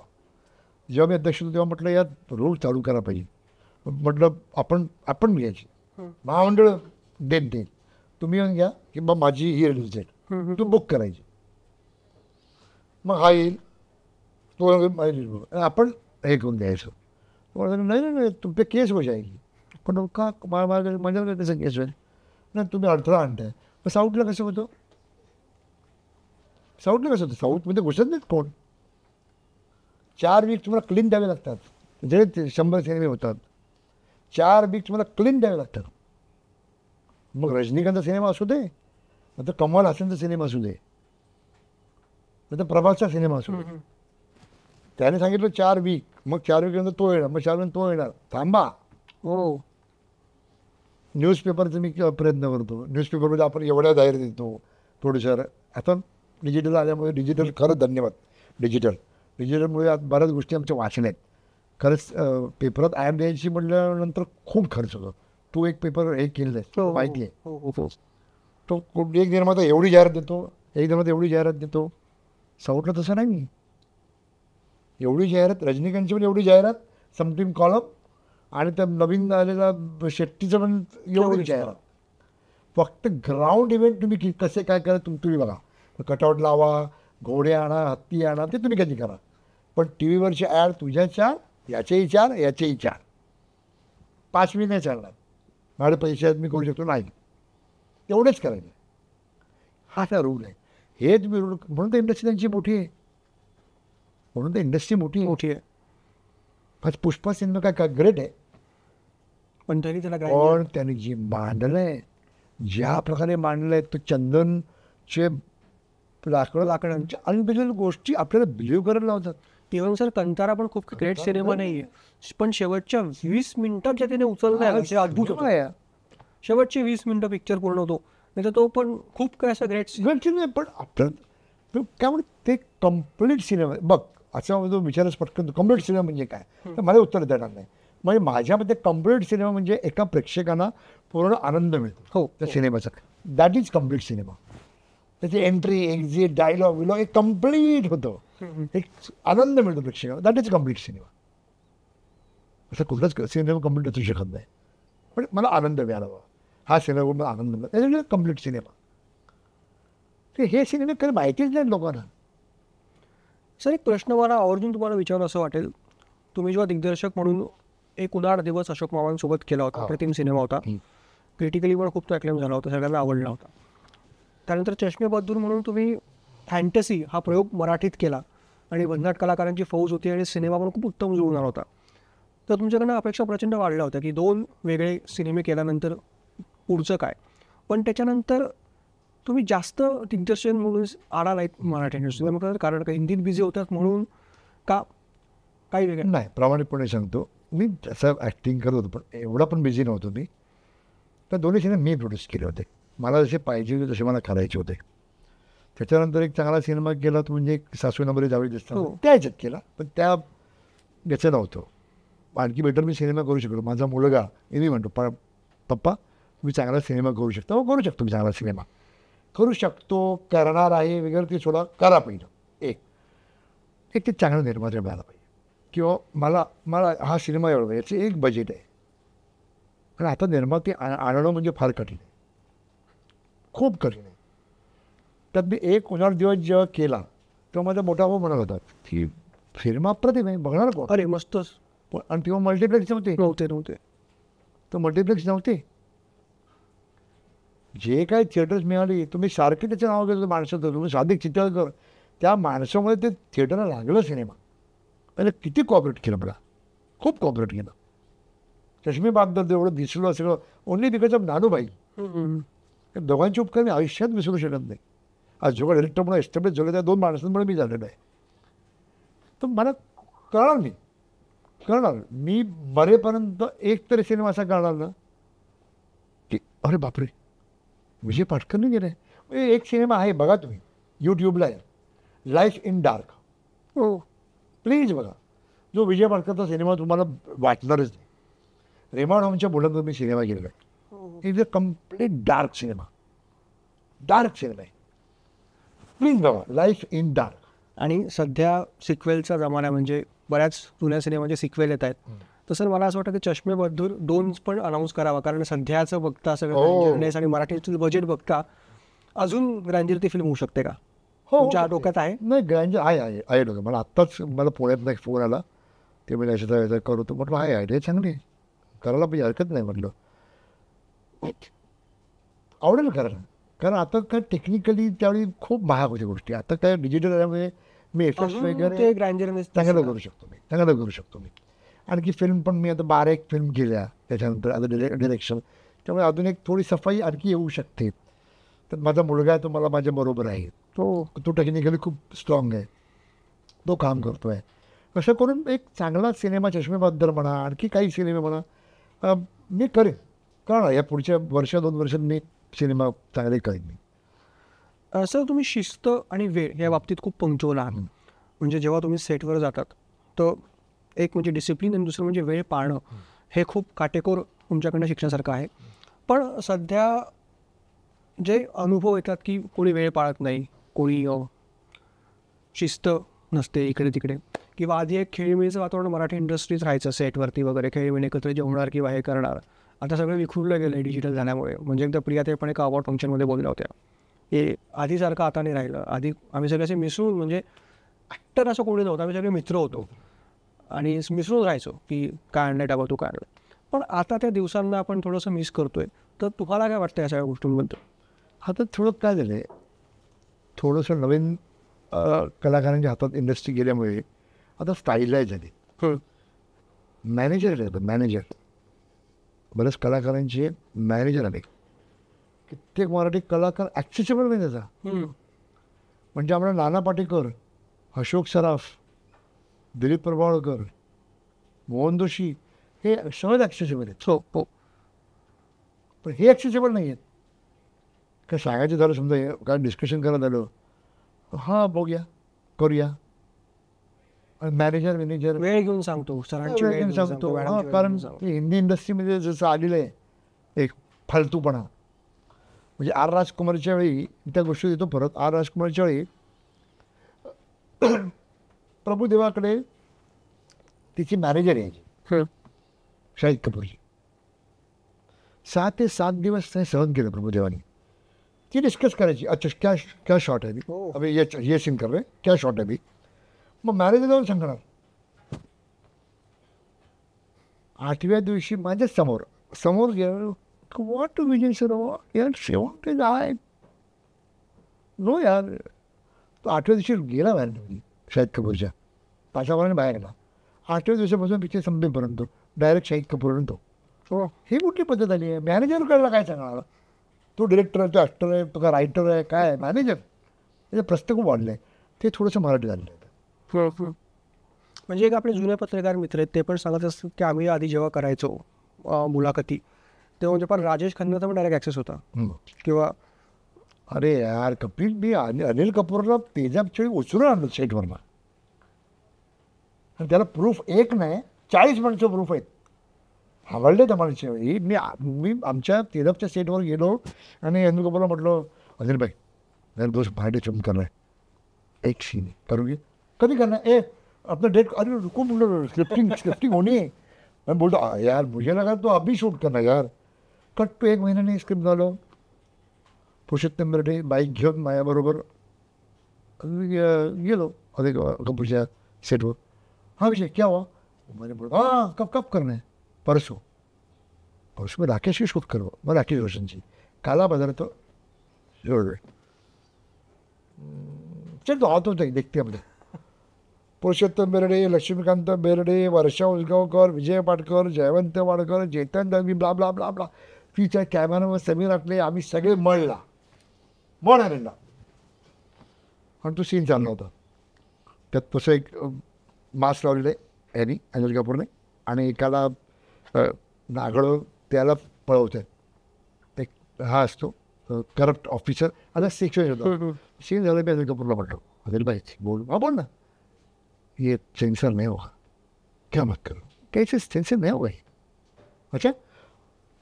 जेव्हा मी अध्यक्ष होतो तेव्हा म्हटलं यात रोल चालू करायला पाहिजे. म्हटलं आपण घ्यायची महामंडळ देत नाही, तुम्ही येऊन घ्या की बा माझी ही रिलीज डेट तू बुक करायची. मग हा येईल, तो आणि आपण हे करून द्यायचं. नाही नाही नाही तुमचे केस हो जायगी. पण का माझ्या त्याचं केस होईल नाही, तुम्ही अडथळा आणताय. मग साऊथला कसं होतं, साऊथला कसं होतं, साऊथमध्ये घुसत नाहीत कोण. 4 वीक तुम्हाला क्लीन द्यावे लागतात. जे 100 सिनेमे होतात 4 वीक तुम्हाला क्लीन द्यावे लागतात. मग रजनीकांतचा सिनेमा असू दे, आता कमल हासनचा सिनेमा असू दे, आता प्रभासचा सिनेमा असू दे, त्याने सांगितलं 4 वीक. मग 4 वीक नंतर तो येणार, मग 4 वीक तो येणार. थांबा. हो. न्यूजपेपरचा मी प्रयत्न करतो. न्यूजपेपरमध्ये आपण एवढ्या जाहीर देतो थोडंसं. आता डिजिटल आल्यामुळे, डिजिटल खरंच धन्यवाद डिजिटलमुळे आज बऱ्याच गोष्टी आमच्या वाचल्या आहेत. खरंच पेपरात ॲड द्यायची म्हटल्यानंतर खूप खर्च होतो. तो एक पेपर हे केलेला आहे माहिती आहे. तो एक निर्माता एवढी जाहिरात देतो, एक निर्माता एवढी जाहिरात देतो. साऊथला तसं नाही. एवढी जाहिरात रजनीकांतची पण एवढी जाहिरात, समथिंग कॉलम, आणि त्या नवीन आलेला शेट्टीचं पण एवढी जाहिरात. फक्त ग्राउंड इव्हेंट तुम्ही कसे काय करा तुम्ही बघा. कटआउट लावा, घोडे आणा, हत्ती आणा, ते तुम्ही कधी करा. पण टी व्हीवरची ॲड तुझ्या 4, याचेही 4, याचेही 4, 5वी नाही चालणार. माझे पैसे आहेत मी करू शकतो नाही, एवढेच करायचं. हा त्या रूल आहे. हे तुम्ही रूल, म्हणून तर इंडस्ट्री त्यांची मोठी आहे, म्हणून तर इंडस्ट्री मोठी आहे. आज पुष्पा सिनेमा काय ग्रेट आहे, पण तरी त्याला पण त्याने जे मांडलं आहे, ज्या प्रकारे मांडलं आहे, तो चंदनचे लाकडांच्या अनबिलिव्हेबल गोष्टी आपल्याला बिलीव्ह करायला लावतात. तेव्हानुसार कंतारा पण खूप ग्रेट सिनेमा नाही आहे, पण शेवटच्या 20 मिनिटात ज्या त्याने उचललाय अद्भुत होतं. शेवटचे 20 मिनिटं पिक्चर पूर्ण होतो. नाही तर तो पण खूप काय असं ग्रेट सिनेमा. पण आपल्याला काय म्हणते ते कम्प्लीट सिनेमा बघ. असं जो विचारच पटकन कम्प्लीट सिनेमा म्हणजे काय, तर मला उत्तर देणार नाही. म्हणजे माझ्यामध्ये कम्प्लीट सिनेमा म्हणजे एका प्रेक्षकांना पूर्ण आनंद मिळतो हो त्या सिनेमाचा. That is complete cinema. त्याची एंट्री, एक्झिट, डायलॉग विलॉग एक कम्प्लीट होतं, एक आनंद मिळतो प्रेक्षकाला. That is complete cinema. असं कुठलाच सिनेमा कम्प्लीट असू शकत नाही, पण मला आनंद मिळाला बाबा, हा सिनेमा मला आनंद मिळाला, त्याच्यामुळे कम्प्लीट सिनेमा. ते हे सिनेमे कधी माहितीच नाही लोकांना. सर, एक प्रश्न मला आवर्जून तुम्हाला विचारलं असं वाटेल. तुम्ही जेव्हा दिग्दर्शक म्हणून एक उन्हाळ दिवस अशोक मामांसोबत केला होता, प्रतिम सिनेमा होता, क्रिटिकली पण खूप तो ॲक्लेम झाला होता, सगळ्यांना आवडला होता. त्यानंतर चष्मेबद्दूर म्हणून तुम्ही फॅन्टसी हा प्रयोग मराठीत केला आणि भन्नाट कलाकारांची फौज होती आणि सिनेमा पण खूप उत्तम जुळून आला होता. तर तुमच्याकडनं अपेक्षा प्रचंड वाढल्या होत्या की 2 वेगळे सिनेमे केल्यानंतर पुढचं काय. पण त्याच्यानंतर तुम्ही जास्त दिग्दर्शन म्हणून आला नाहीत मराठी इंडस्ट्रीला. कारण का हिंदीत बिझी होतात म्हणून का काही वेगळं नाही. प्रामाणिकपणे सांगतो, मी तसं ॲक्टिंग करत होतो, पण एवढा पण बिझी नव्हतो मी. तर दोन्ही सिनेमे मी प्रोड्यूस केले होते. मला जसे पाहिजे होते तसे मला करायचे होते. त्याच्यानंतर एक चांगला सिनेमा केला तो म्हणजे एक सासू नंबरे जावी दिसतात, त्या ह्याच्यात केला, पण त्या याचं नव्हतं. आणखी बेटर मी सिनेमा करू शकतो. माझा मुलगा मी म्हणतो पप्पा तुम्ही चांगला सिनेमा करू शकता. हो करू शकतो, मी चांगला सिनेमा करू शकतो, करणार आहे वगैरे, ते थोडा करा पहिलं. एक ते चांगला निर्माता मिळाला पाहिजे, किंवा मला हा सिनेमा एवढा याचं एक बजेट आहे. पण आता निर्माते आणणं म्हणजे फार कठीण आहे, खूप कठीण आहे. त्यात मी एक उन्हाळ दिवस जेव्हा केला तेव्हा माझा मोठा भाऊ म्हणत होता की सिनेमा अप्रतिम आहे, बघणार कोण. अरे मस्तच. आणि तेव्हा मल्टिप्लेक्स नव्हते. तर मल्टिप्लेक्स नव्हते. जे काही थिएटर्स मिळाली तुम्ही सारखे त्याचं नाव घेतो माणसाचं, तुम्ही साधिक चित्रकर, त्या माणसामुळे ते थिएटरला लागलं सिनेमा. आणि किती कॉपरेट केलं मला, खूप कॉपरेट केलं. चष्मे बाबदल एवढं दिसलो सगळं ओनली बिकॉज ऑफ नानूबाई. दोघांचे उपकार मी आयुष्यात विसरू शकत नाही. आज जेव्हा डिरेक्टर म्हणून एस्टॅब्लिश झालं त्या 2 माणसांमुळे मी झालेलं आहे. तर मला करणार मी मरेपर्यंत एक तरी सिनेमा असा करणार ना की अरे बापरे विजय पाटकरने गेलं आहे. एक सिनेमा आहे बघा तुम्ही, यूट्यूबला आहे, लाईफ इन डार्क. हो प्लीज बघा. जो विजय पाटकरचा सिनेमा तुम्हाला वाटणारच नाही. रेमान होमच्या मुलांना मी सिनेमा केलेला आहे. Is a complete dark cinema आहे. प्लीज बघा लाईफ इन डार्क. आणि सध्या सिक्वेलचा जमाना, म्हणजे बऱ्याच जुन्या सिनेमाचे सिक्वेल येत आहेत. तसं मला असं वाटतं की चष्मेबद्दूर 2 पण अनाऊन्स करावा, कारण सध्याचं बघता सगळं आणि मराठीचं बजेट बघता अजून ग्रँजर ती फिल्म होऊ शकते का? हो तुमच्या डोक्यात आहे? नाही ग्रँजर आहे डोक्यात. मला आत्ताच मला पुण्यातनं एक फोन आला, ते मी याचा करू तो म्हटलं आहे आयडिया चांगली आहे, करायला पाहिजे, हरकत नाही म्हटलं. आवडेल करायला, कारण आता काय टेक्निकली त्यावेळी खूप महाग होत्या गोष्टी. आता काय डिजिटल आल्यामुळे मी एफएक्स अजून वगैरे ते ग्रँजर चांगलं करू शकतो मी. आणखी फिल्म पण मी आता 12 एक फिल्म केल्या त्याच्यानंतर आता डिरेक्शन, त्यामुळे अजून एक थोडी सफाई आणखी येऊ शकते. तर माझा मुलगा आहे, तो मला माझ्याबरोबर आहे, तो टेक्निकली खूप स्ट्रॉंग आहे, तो काम करतो आहे. असं करून एक चांगला सिनेमा चष्मेबद्दल म्हणा, आणखी काही सिनेमे म्हणा, मी करेन. कारण या पुढच्या 1-2 वर्षात मी सिनेमा चांगले करेन मी. सर तुम्ही शिस्त आणि वेळ या बाबतीत खूप पंक्च्युअल आहात. म्हणजे जेव्हा तुम्ही सेटवर जातात तर एक म्हणजे डिसिप्लिन आणि दुसरं म्हणजे वेळ पाळणं हे खूप काटेकोर तुमच्याकडनं शिक्षणासारखं आहे. पण सध्या जे अनुभव येतात की कोणी वेळ पाळत नाही, कोणी शिस्त नसते इकडे तिकडे, किंवा आधी एक खेळीमेळीचं वातावरण मराठी इंडस्ट्रीत राहायचं सेटवरती वगैरे, खेळीमेळी एकत्र जेवणार किंवा हे करणार. आता सगळं विखुरलं गेलं आहे डिजिटल झाल्यामुळे. म्हणजे एकदा प्रिया पण एका अवॉर्ड फंक्शनमध्ये बोलल्या होत्या, हे आधीसारखं आता नाही राहिलं. आधी आम्ही सगळे असे मिसळून, म्हणजे ॲक्टर असं कोणी नव्हतं, आम्ही सगळे मित्र होतो आणि मिसळून राहायचो की काय आणलं टाका तू काय आणलं. पण आता त्या दिवसांना आपण थोडंसं मिस करतोय. तर तुम्हाला काय वाटतं या सगळ्या गोष्टींबद्दल? आता थोडं काय झालं आहे, थोडंसं नवीन कलाकारांच्या हातात इंडस्ट्री गेल्यामुळे आता स्टाईलाइज झाली. मॅनेजर येतात, मॅनेजर बरेच कलाकारांचे मॅनेजर आले. कित्येक मराठी कलाकार ॲक्सेसिबल नाही त्याचा. म्हणजे आम्हाला नाना पाटेकर, अशोक सराफ, दिलीप प्रभावळकर, मोहन जोशी हे सहज ॲक्सेसिबल आहेत. हो. पण हे ॲक्सेसिबल नाही आहेत. काय सांगायचं झालं, समजा काय डिस्कशन करत आलं, हां बघूया करूया, मॅनेजर वेळ घेऊन सांगतो, सरांची वेळ घेऊन सांगतो. हां, कारण हिंदी इंडस्ट्रीमध्ये जसं आलेलं आहे एक फालतूपणा. म्हणजे आर राजकुमारच्या वेळी त्या गोष्टी देतो परत. आर राजकुमारच्या वेळी प्रभुदेवाकडे तिची मॅनेजर यायची, शाहिद कपूरची. 6 ते 7 दिवस ते सहन केलं प्रभुदेवानी. ती डिस्कस करायची, अच्छा क्या शॉट है अभी, अभी ये सीन कर रहे, क्या शॉट है अभी. मग मॅनेजर जाऊन सांगणार. 8व्या दिवशी माझ्याच समोर गेलं, व्हॉट टू विजय सर, यार शेवट आहे नो यार. तो 8व्या दिवशी गेला बाहेर शाहिद कपूरच्या, तासाभराने बाहेर गेला. 8व्या दिवसापासून पिक्चर संपेपर्यंत डायरेक्ट शाहिद कपूर तो. ही कुठली पद्धत आली आहे? मॅनेजर कळला काय सांगणार? तो डिरेक्टर आहे, तो ॲक्टर आहे, तो का रायटर आहे, काय आहे मॅनेजर? त्याचे प्रश्न खूप वाढले आहे. ते थोडंसं मराठी झालेलं आहे. म्हणजे एक आपले जुने पत्रकार मित्र आहेत, ते पण सांगत असतात की आम्ही आधी जेव्हा करायचो मुलाखती, तेव्हा म्हणजे पण राजेश खन्नाचा पण डायरेक्ट ॲक्सेस होता. किंवा अरे यार कपिल, मी अनिल कपूरला तेजाबच्या वेळी उचलून आणलं सेटवरनं, आणि त्याला प्रूफ एक नाही 40 मिनिटचं प्रूफ आहेत. आवडले त्या माणसाच्या वेळी. मी आमच्या तेजाबच्या सेटवर गेलो आणि अनिल कपूरला म्हटलं, अनिल भाई यार दोस्त भाडे चुम करणार आहे, एक सीन करू घे. कधी करणार? अपना डेट, अरे रुको बोलो, स्क्रिप्टिंग होनी है. मैं बोलता यार मुझे लगा तो अभी शूट करना यार. कट टू 1 महिन्याने स्क्रिप्ट झालं. पुरुषोत्तम बेर्डे बाईक घेऊन माझ्याबरोबर गेलो अनिल कपूरच्या सेटवर. हाँ विजय क्या हुआ? मैंने बोला हाँ कब करना है? परसों में राकेश की शूट करो. मग राकेश रोशनची काला बाजार तो चल तो आता देखते अपने. Purushottam Berde, Laxmikant Berde, Varsha Usgaonkar, Vijay Patkar, Jaywant Wadkar, Chetan Dalvi, blah blah blah blah. तिच्या कॅमेरावर समीर आटले, आम्ही सगळे मळालेला आणि तो सीन चालला होता. त्यात तसं एक मास्क लावलेलं आहे यांनी, अनिल कपूरने, आणि एकाला नागळं त्याला पळवतं. एक हा असतो करप्ट ऑफिसर, आता सिक्वेन्स होता. सीन झालं मी अनिल कपूरला म्हटलं, अनिल भाई बोल, हाँ बोल ना, ये सेंसर नहीं होगा. क्या मत करो, कैसे सेंसर नहीं होगा? अच्छा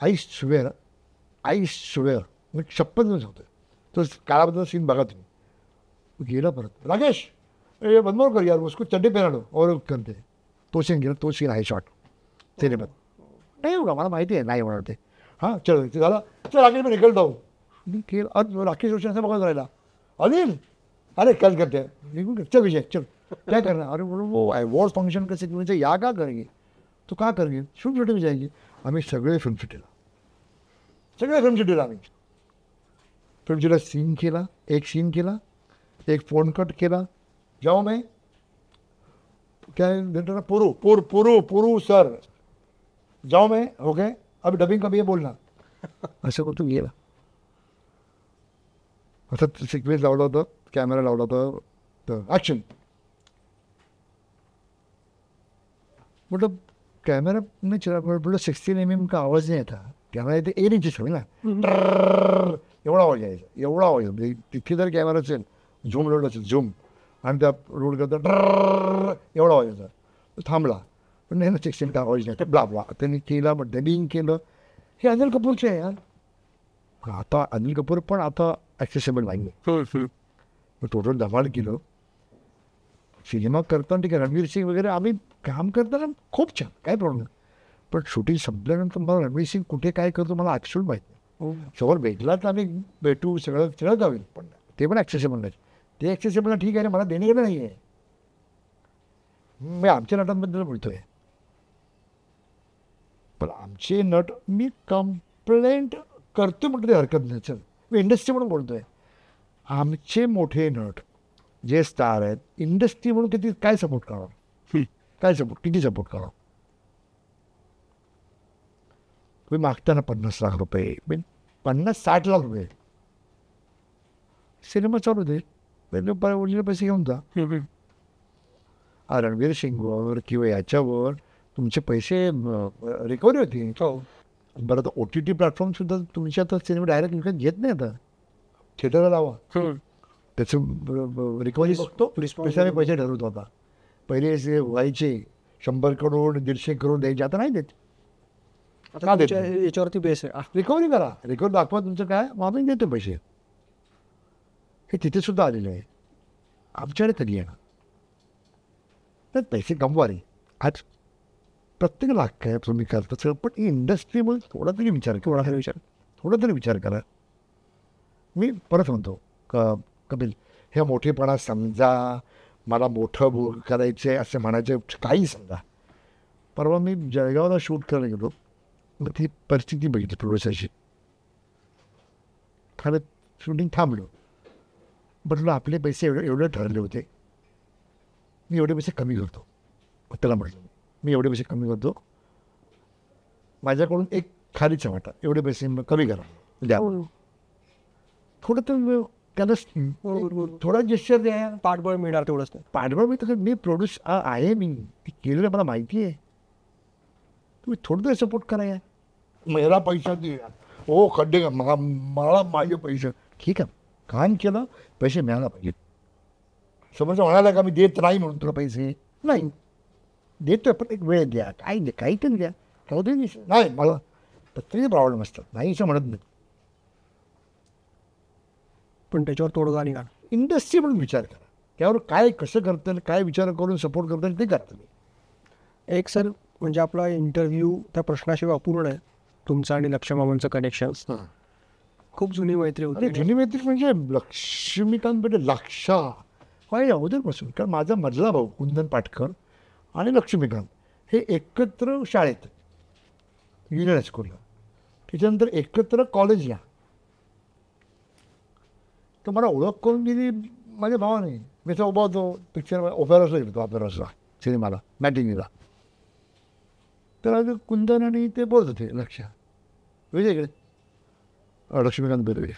आई स्वेअर मी शपथ न सांगतो. तो काळाबद्दल सीन बघा तुम्ही. गेला परत, राकेश ये बंद कर यार, उसको चड्डी पहना लो और करते. तो सीन गेला, तो सीन आहे शॉर्ट सिनेमात. नाही होगा, मला माहिती आहे नाही होणार ते. हां चलो ते झालं, चल राकेश मी निकलता हूँ. मी केलं. आज राकेश रोशन असं बघत राहिला, अनिल अरे कल करते निघून चल विजय चल क्या करना, अरे बोलो वो अवॉर्ड फंक्शन का सिक्वेंस है, या क्या करेंगे, तो का करेंगे, फिल्म सिटी में जाएंगे. आम्ही सगळे फिल्म सिटीला आम्ही फिल्म सिटीला सीन केला, एक फोन कट केला, जाओ मैं क्या है पुरू सर जाओ मैं ओके अभी डबिंग कभी आहे बोलणार असं करतो गेला. असं सिक्वेन्स लावला होता, कॅमेरा लावला होता, तर ॲक्शन म्हटलं कॅमेरा नाही चला म्हटलं 16 mm का आवाज नाही येता, कॅमेरा येते 1 इंच हवी ना, एवढा आवाज यायचा. तिथे जर कॅमेरा असेल झूम रोड असेल झूम आणि त्या रोड करता एवढा आवाज यायचा. थांबला पण नाही ना 16 का आवाज नाही, ब्ला ब्ला त्यांनी केला, मग डबिंग केलं. हे अनिल कपूरचे आहे यार. आता अनिल कपूर पण आता ॲक्सेसिबल नाही आहे. मग टोटल धमाल केलं. सिनेमा करताना ठीक आहे, रणवीर सिंग वगैरे आम्ही काम करताना खूप छान, काय प्रॉब्लेम नाही. पण शूटिंग संपल्यानंतर मला रणवीर सिंग कुठे काय करतो मला ॲक्च्युअल माहीत नाही. समोर भेटला तर आम्ही भेटू, सगळं जाऊ, पण ते पण ॲक्सेसिबल नाही. ते ॲक्सेसिबल ठीक आहे ना, मला देणे गेलं नाही आहे. मी आमच्या नटांबद्दल बोलतो आहे, पण आमचे नट मी कंप्लेंट करतो म्हटलं ते हरकत नाही. चल मी इंडस्ट्री म्हणून बोलतो आहे. आमचे मोठे नट जे स्टार आहेत इंडस्ट्री म्हणून किती काय सपोर्ट करावं, किती सपोर्ट करावं. तुम्ही मागताना 50 लाख रुपये, 50-60 लाख रुपये सिनेमा चालू दे, ओरिजिनल पैसे घेऊन जा. रणवीर सिंगवर किंवा याच्यावर तुमचे पैसे रिकव्हरी होती. बरं तर OTT प्लॅटफॉर्मसुद्धा तुमच्या आता सिनेमा डायरेक्ट विकत घेत नाही. आता थिएटरला लावा, त्याचं रिकव्हरी बघतो, पैसे ठरवतो. आता पहिले व्हायचे 100 करोड 150 करोड द्यायचे, आता नाही देत. आता याच्यावरती बेस आहे. रिकव्हरी करा, रिकव्हरी दाखवा तुमचं काय, मग आम्ही देतो पैसे. हे तिथे सुद्धा आलेलं आहे. आमच्याकडे कधी येणार तर पैसे कमवा रे. आज प्रत्येक लाख काय तुम्ही करता सगळं, पण इंडस्ट्रीमध्ये थोडा तरी विचार करा. मी परत म्हणतो कपिल, हे मोठेपणा समजा, मला मोठं करायचं आहे असं म्हणायचं काही समजा. परवा मी जळगावला शूट करायला गेलो, मग ती परिस्थिती बघितली प्रोड्युसरची. खरं शूटिंग थांबलो, म्हटलं आपले पैसे एवढे ठरले होते, मी एवढे पैसे कमी करतो. त्याला म्हटलं मी एवढे पैसे कमी करतो, माझ्याकडून एक खालीचा वाटा, एवढे पैसे कमी करा द्या. थोडं तर त्याला थोडा जेस्चर द्या, पाठबळ मिळणार तेवढंच नाही. पाठबळ मी तसं मी प्रोड्यूस आहे, मी केलेलं मला माहिती आहे. तुम्ही थोडं तरी सपोर्ट करा यार. मला पैसा दे हो, खड्डे का मला माझे पैसे ठीक आहे, काम केलं पैसे मिळायला पाहिजेत. समजा म्हणाला का मी देत नाही म्हणून तुला पैसे नाही देतोय, पण एक वेळ द्या, काही तरी द्या. नाही मला प्रत्येक प्रॉब्लेम असतात, नाही असं म्हणत नाही, पण त्याच्यावर तोडगा निघा. इंडस्ट्री म्हणून विचार करा, त्यावर काय कसं करतं, काय विचार करून सपोर्ट करतं ते करतं. एक सर म्हणजे आपला इंटरव्ह्यू त्या प्रश्नाशिवाय अपूर्ण आहे. तुमचं आणि लक्ष्मामांचं कनेक्शन खूप जुनी मैत्री होती. जुनी मैत्री म्हणजे लक्ष्मीकांत म्हणजे लक्षा काय अगोदरपासून, कारण माझा मधला भाऊ कुंदन पाटकर आणि लक्ष्मीकांत हे एकत्र शाळेत युनियन हायस्कूलला, त्याच्यानंतर एकत्र कॉलेजला. तर मला ओळख करून दिली माझ्या भावाने. मी तर उभा होतो पिक्चर ओपेरासला येतो, ओपेरासला सिनेमाला मॅटिनीला. तर कुंदन आणि ते बोलत होते लक्ष विजय इकडे लक्ष्मीकांत बेर्वे.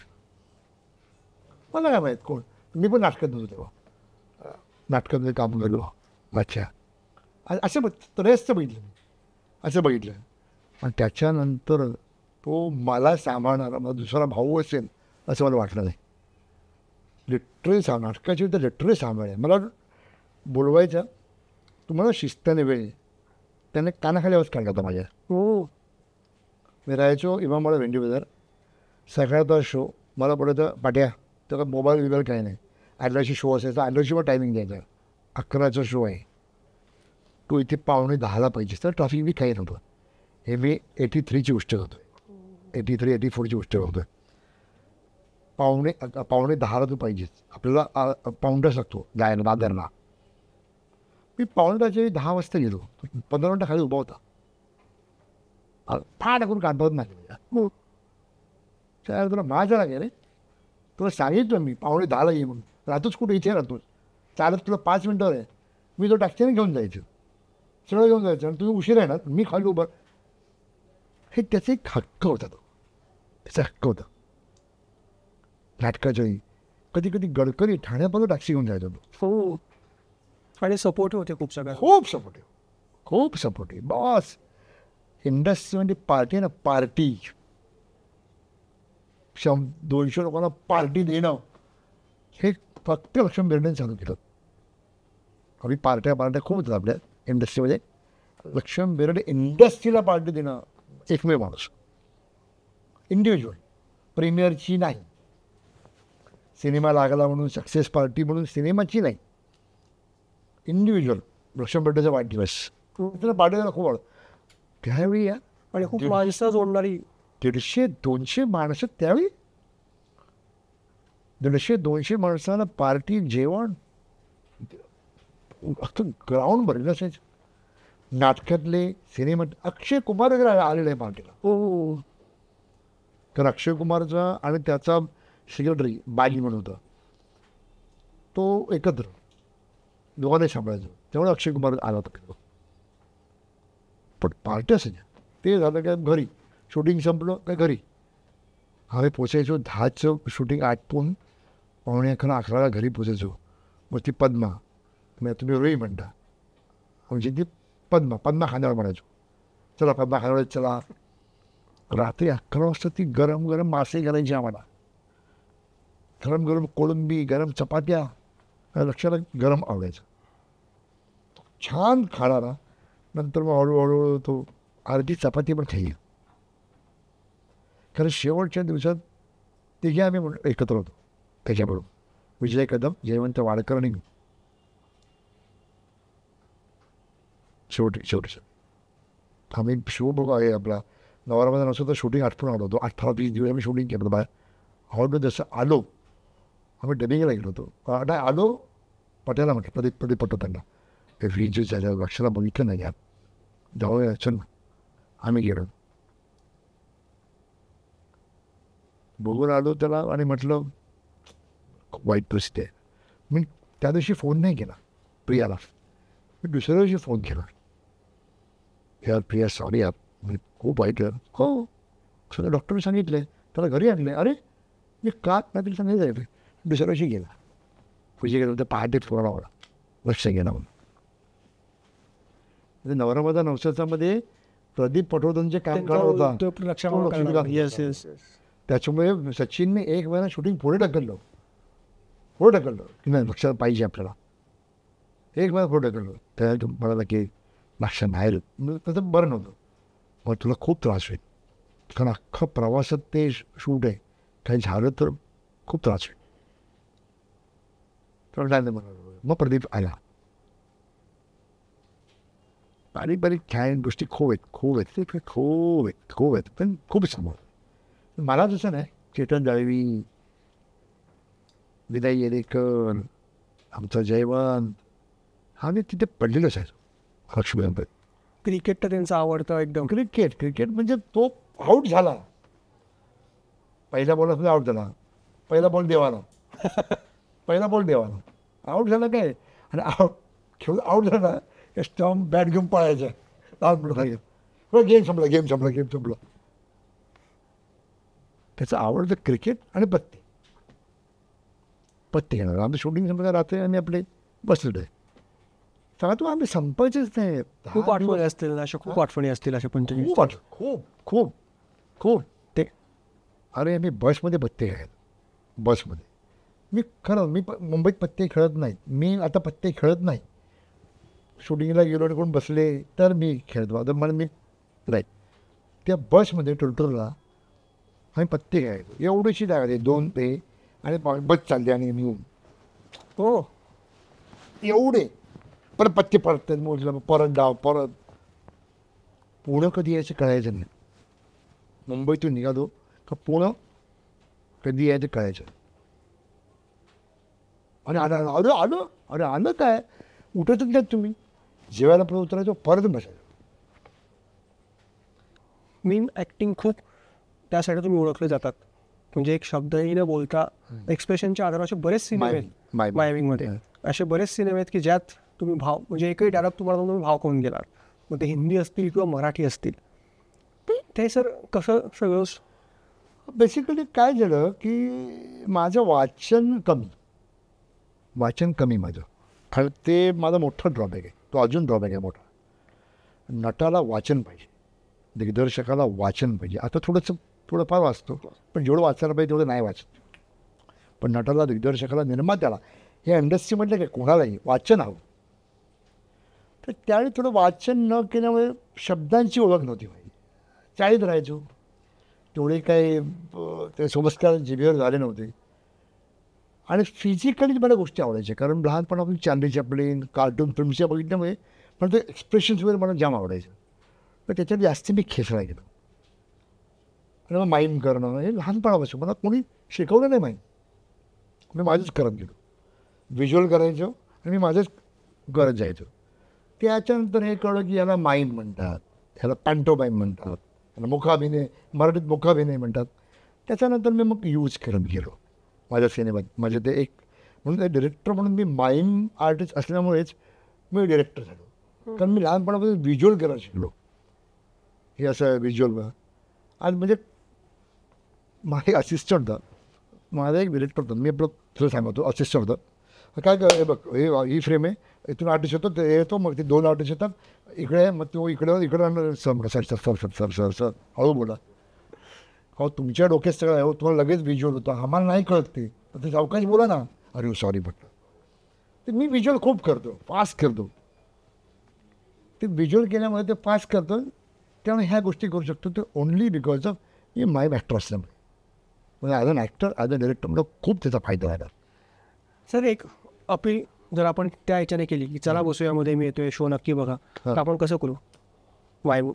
मला काय माहीत कोण, मी पण नाटकात नव्हतो तेव्हा, नाटकामध्ये काम करलो. अच्छा असं रेस्ट बघितलं मी, असं बघितलं. आणि त्याच्यानंतर तो मला सांभाळणारा मला दुसरा भाऊ असेल असं मला वाटलं नाही. लिटरली नाटकाची तर लिटरली सांभाळ आहे. मला बोलवायचा, तुम्हाला शिस्ताने वेळ, त्याने कानाखाली आवाज काढला होता माझ्या. मी राहायचो इमामवाडा भेंडी बाजार, सकाळचा शो. मला बोलायचं पाट्या, तर मोबाईल बिबाईल काही नाही. ॲडलरची शो असायचा, ॲडलरची पण टायमिंग द्यायचा, 11चा शो आहे, तो इथे 9:45 पाहिजे. तर ट्रॅफिक बी काही नव्हतं. हे मी 83ची गोष्ट करतो आहे, 84ची गोष्ट करतो आहे. पावणे 10ला तू पाहिजेच. आपल्याला पाऊंडच लागतो जायला दादरला. मी पावणे 10 वाजता गेलो. 15 मिनटं खाली उभा होता. फाड करून काढत नाही. त्याला तुला माझा लागे रे, तुला सांगितलं मी पावणे 10ला ये म्हणून. राहतोच कुठे, इथे राहतोच. चालत तुला 5 मिनटावर आहे. मी तो टॅक्सीने घेऊन जायचं, सगळं घेऊन जायचं, आणि तुम्ही उशीर आहे ना, मी खाली उभं. हे त्याचा एक हक्क होता, तो त्याचा हक्क होता नाटकाच्याही. कधी कधी गडकरी ठाण्यापर्यंत टॅक्सी घेऊन जायचा तो. हो, आणि सपोर्ट होते खूप सगळ्या. खूप सपोर्टिव्ह बॉस. इंडस्ट्रीमध्ये पार्टी आहे ना, पार्टी 200 लोकांना पार्टी देणं, हे फक्त लक्ष्मण बेर्डेने चालू केलं. आम्ही पार्ट्या खूप होतात आपल्या इंडस्ट्रीमध्ये. लक्ष्मण बेर्डे इंडस्ट्रीला पार्टी देणं एकमेव माणूस. इंडिव्हिज्युअल प्रीमियरची नाही, सिनेमा लागला म्हणून सक्सेस पार्टी म्हणून सिनेमाची नाही, इंडिव्हिज्युअल. लक्ष्मण बेर्डेचा वाढदिवस त्याला पार्टी द्यायला खूप आवडतं. त्यावेळी या आणि खूप माणसं जोडणारी 150-200 माणसं त्यावेळी. 150-200 माणसाला पार्टी, जेवण, अख्खं ग्राउंड भरलेलं असायचं. नाटकातले सिनेमा, अक्षय कुमार वगैरे आलेला आहे पार्टीला. हो, तर अक्षय कुमारचा आणि त्याचा सेक्रेटरी बाजी म्हणून होता, तो एकत्र दोघांनाही सांभाळायचं. त्यामुळे अक्षय कुमार आला होता. पण पार्टी असायच्या. ते झालं काय घरी, शूटिंग संपलं काय घरी. आम्ही पोचायचो 10चं शूटिंग आटपून 11:45 घरी पोचायचो. मग ती पद्मा, तुम्ही रोई म्हणता, म्हणजे ती पद्मा खांद्यावर म्हणायचो. चला पद्मा खांद्यावर चला. रात्री 11 वाजता ती गरम गरम मासे करायची आम्हाला, गरम गरम कोळंबी, गरम चपात्या. लक्षाला गरम आवडायचं, छान खाणारा. नंतर मग हळूहळू तो अर्धी चपाती पण खाईल. कारण शेवटच्या दिवसात तिघे आम्ही एकत्र होतो त्याच्याबरोबर. विजय कदम, जयवंत वाडकर आणि मी. शेवटी आम्ही शो बघू आहे आपला नवरामध्ये नसतो तर शूटिंग आठवून आलो होतो. 18-20 दिवस आम्ही शूटिंग केलं होतं बाहेर. आवडलं जसं आलो आम्ही डबिंगला गेलो होतो. नाही आलो पटेला म्हटलं, प्रदीप पटो त्यांना, ते विजूच्या लक्षाला बघितलं नाही यार, जाऊया चल. आम्ही गेलो, बघून आलो त्याला आणि म्हटलं खूप वाईट परिस्थिती आहे. मी त्या दिवशी फोन नाही केला प्रियाला, मी दुसऱ्या दिवशी फोन केला, यार प्रिया सॉरी यार, मी खूप वाईट आहे. हो सगळं डॉक्टरने सांगितलं, त्याला घरी आणलं. अरे मी का नाही तिला नाही जायचं. दुसऱ्या दिवशी गेला, पूजे गेलं तर पहाटे फोन आवडा लक्ष गेला म्हणून. नवरामध्ये नवसाच्यामध्ये प्रदीप पटवर्धनचे काम करत होता. Yes yes. त्याच्यामुळे सचिनने एक वेळा शूटिंग पुढे ढकललं की नाही लक्षात पाहिजे आपल्याला. एक वेळा पुढे ढकललं. त्या म्हणाला की लक्षात बाहेर त्याचं बरं नव्हतं. मग तुला खूप त्रास होईल, कारण अख्खं प्रवासात ते शूट आहे, काही झालं तर खूप त्रास होईल. तर मग प्रदीप आला. बारीक काय गोष्टी खूप आहेत पण खूप समोर. मला जसं नाही, चेतन दळवी, विनय येडेकर, आमचा जयवंत, आम्ही तिथे पडलेलो असायचो. लक्ष्मीकांत क्रिकेट तर त्यांचं आवडतं एकदम. क्रिकेट म्हणजे तो आऊट झाला, पहिल्या बॉलला आऊट झाला, पहिला बॉल देवाला आऊट झाला काय, आणि खेळून आऊट झाला ना, स्टंप बॅट घेऊन पळायचं. गेम संपला. त्याचं आवडतं क्रिकेट आणि पत्ते घेणार. आमचं शूटिंग संपलं रात्री आणि आपले बसलेलं आहे. सांगा तू आम्ही संपायचेच नाही. खूप आठवणी असतील ना, अशा खूप आठवणी असतील अशा 25. खूप ते. अरे आम्ही बसमध्ये पत्ते खेळायचो. बसमध्ये मी मुंबईत पत्ते खेळत नाही. मी आता पत्ते खेळत नाही. शूटिंगला गेलो आणि कोण बसले तर मी खेळतो. तर मला मी नाही, त्या बसमध्ये टुरटुरला आम्ही पत्ते खेळायचो. एवढीशी जागा ते 2 ते आणि बस चालली आणि मी हो एवढे परत पत्ते परत मोजलं, परत डाव परत. पुणं कधी यायचं कळायचं नाही. मुंबईतून निघालो का पुणं कधी आहे ते कळायचं. आणि आलं अरे आलं अरे आलं काय उठतच नाही तुम्ही. जेवायला परत उतरायचं परत बसायचं. मीम ॲक्टिंग खूप त्यासाठी तुम्ही ओळखले जातात. म्हणजे एक शब्दही न बोलता एक्सप्रेशनच्या आधारावर असे बरेच सिनेमे आहेत मायमिंगमध्ये. असे बरेच सिनेमे आहेत की ज्यात तुम्ही भाव म्हणजे एकही डायलॉग तुम्हाला तुम्ही भाव करून गेलात. मग ते हिंदी असतील किंवा मराठी असतील. ते सर कसं सगळं बेसिकली काय झालं की माझं वाचन कमी माझं. कारण ते माझा मोठा ड्रॉबॅक आहे. तो अजून ड्रॉबॅक आहे मोठा. नटाला वाचन पाहिजे, दिग्दर्शकाला वाचन पाहिजे. आता थोडंफार वाचतो पण जेवढं वाचायला पाहिजे तेवढं नाही वाचत. पण नटाला, दिग्दर्शकाला, निर्मात्याला हे इंडस्ट्रीमधलं काय कोणालाही वाचन हवं. तर त्यावेळी थोडं वाचन न केल्यामुळे शब्दांची ओळख नव्हती माझी. चाळीत राहायचो. तेवढे काही ते संस्कार जिभेवर झाले नव्हते. आणि फिजिकली मला गोष्टी आवडायच्या कारण लहानपणापासून चार्ली चॅप्लिन कार्टून फिल्म्सच्या बघितल्यामुळे पण ते एक्सप्रेशन्स वगैरे मला जाम आवडायचं. तर त्याच्यात जास्त मी खेचला गेलो. आणि मग माईम करणं हे लहानपणापासून मला कोणी शिकवलं नाही. माईम मी माझंच करत गेलो. व्हिज्युअल करायचो आणि मी माझंच करत जायचो. त्याच्यानंतर हे कळलं की याला माईम म्हणतात, ह्याला पॅन्टोमाईम म्हणतात, ह्याला मुखाभिनय, मराठीत मुखाभिनय म्हणतात. त्याच्यानंतर मी मग यूज करत गेलो माझ्या सिनेमात. माझे ते एक म्हणून ते डिरेक्टर म्हणून मी माईम आर्टिस्ट असल्यामुळेच मी डिरेक्टर झालो. कारण मी लहानपणापासून व्हिज्युअल करायला शिकलो. हे असं व्हिज्युअल आणि म्हणजे माझा एक असिस्टंट होता. माझा एक डिरेक्टर होता. मी आपलं तुला सांगतो असिस्टंट होतं. काय हे बघ ही फ्रेम आहे, इथून आर्टिस्ट येतो ते येतो, मग ते 2 आर्टिस्ट येतात इकडे, मग तो इकडं सर हळू बोला. हो तुमच्या डोक्यात सगळं आहे, तुम्हाला लगेच व्हिज्युअल होतं, आम्हाला नाही कळत ते. तर ते सावकाश बोला ना. अरे सॉरी म्हटलं. ते मी व्हिज्युअल खूप करतो, फास्ट करतो. ते व्हिज्युअल केल्यामुळे ते फास्ट करतो. त्यामुळे ह्या गोष्टी करू शकतो ते ओनली बिकॉज ऑफ मी माईम ॲक्टर असल्यामुळे. म्हणजे as an actor, as a director मला खूप त्याचा फायदा झाला. सर एक अपील जर आपण त्या ह्याच्याने केली की चला बसूयामध्ये मी येतोय शो नक्की बघा, तर आपण कसं करू माईम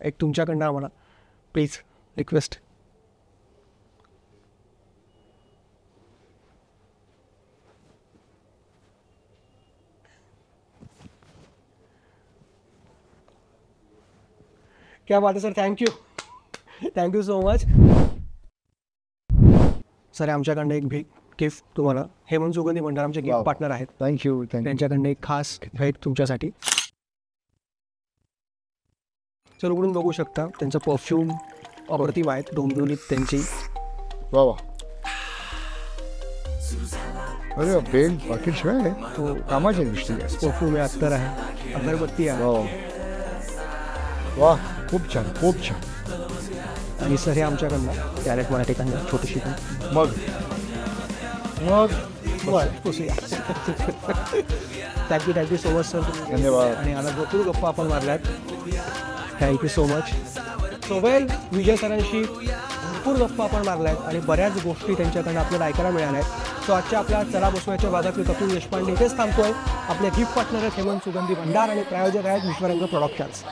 एक तुमच्याकडनं आम्हाला प्लीज रिक्वेस्ट. क्या बात आहे sir. Thank you so much sir. आमच्याकडनं एक गिफ्ट तुम्हाला हेमंत सुगंधी मंडळ आमचे गिफ्ट पार्टनर आहेत. थँक्यू. त्यांच्याकडनं एक खास भेट तुमच्यासाठी. सर उघडून बघू शकता त्यांचं परफ्यूम अप्रतिम आहेत. डोंबिवलीत त्यांची वा वा. अरे बेल पाकिट शिवाय तो कामाच्या गोष्टी परफ्यूम आहे, अत्तर आहे, अगरबत्ती आहे. वा खूप छान खूप छान. आणि सर हे आमच्याकडनं त्यानेच मराठीकडनं छोटीशी मग थँक्यू सो मच सर. धन्यवाद. आणि आता भरपूर गप्पा आपण मारल्यात. Thank you so much. सोबेल विजय सरांशी भरपूर गप्पा आपण मारल्या आहेत आणि बऱ्याच गोष्टी त्यांच्याकडनं आपल्याला ऐकायला मिळाल्या आहेत. सो आजच्या आपल्या चला बसवायच्या भागातले कपिल देशपांडे इथेच थांबतोय. आपले गिफ्ट पार्टनर आहेत हेमंत सुगंधी भंडार आणि प्रायोजक आहेत विश्वरंग प्रोडक्शन्स.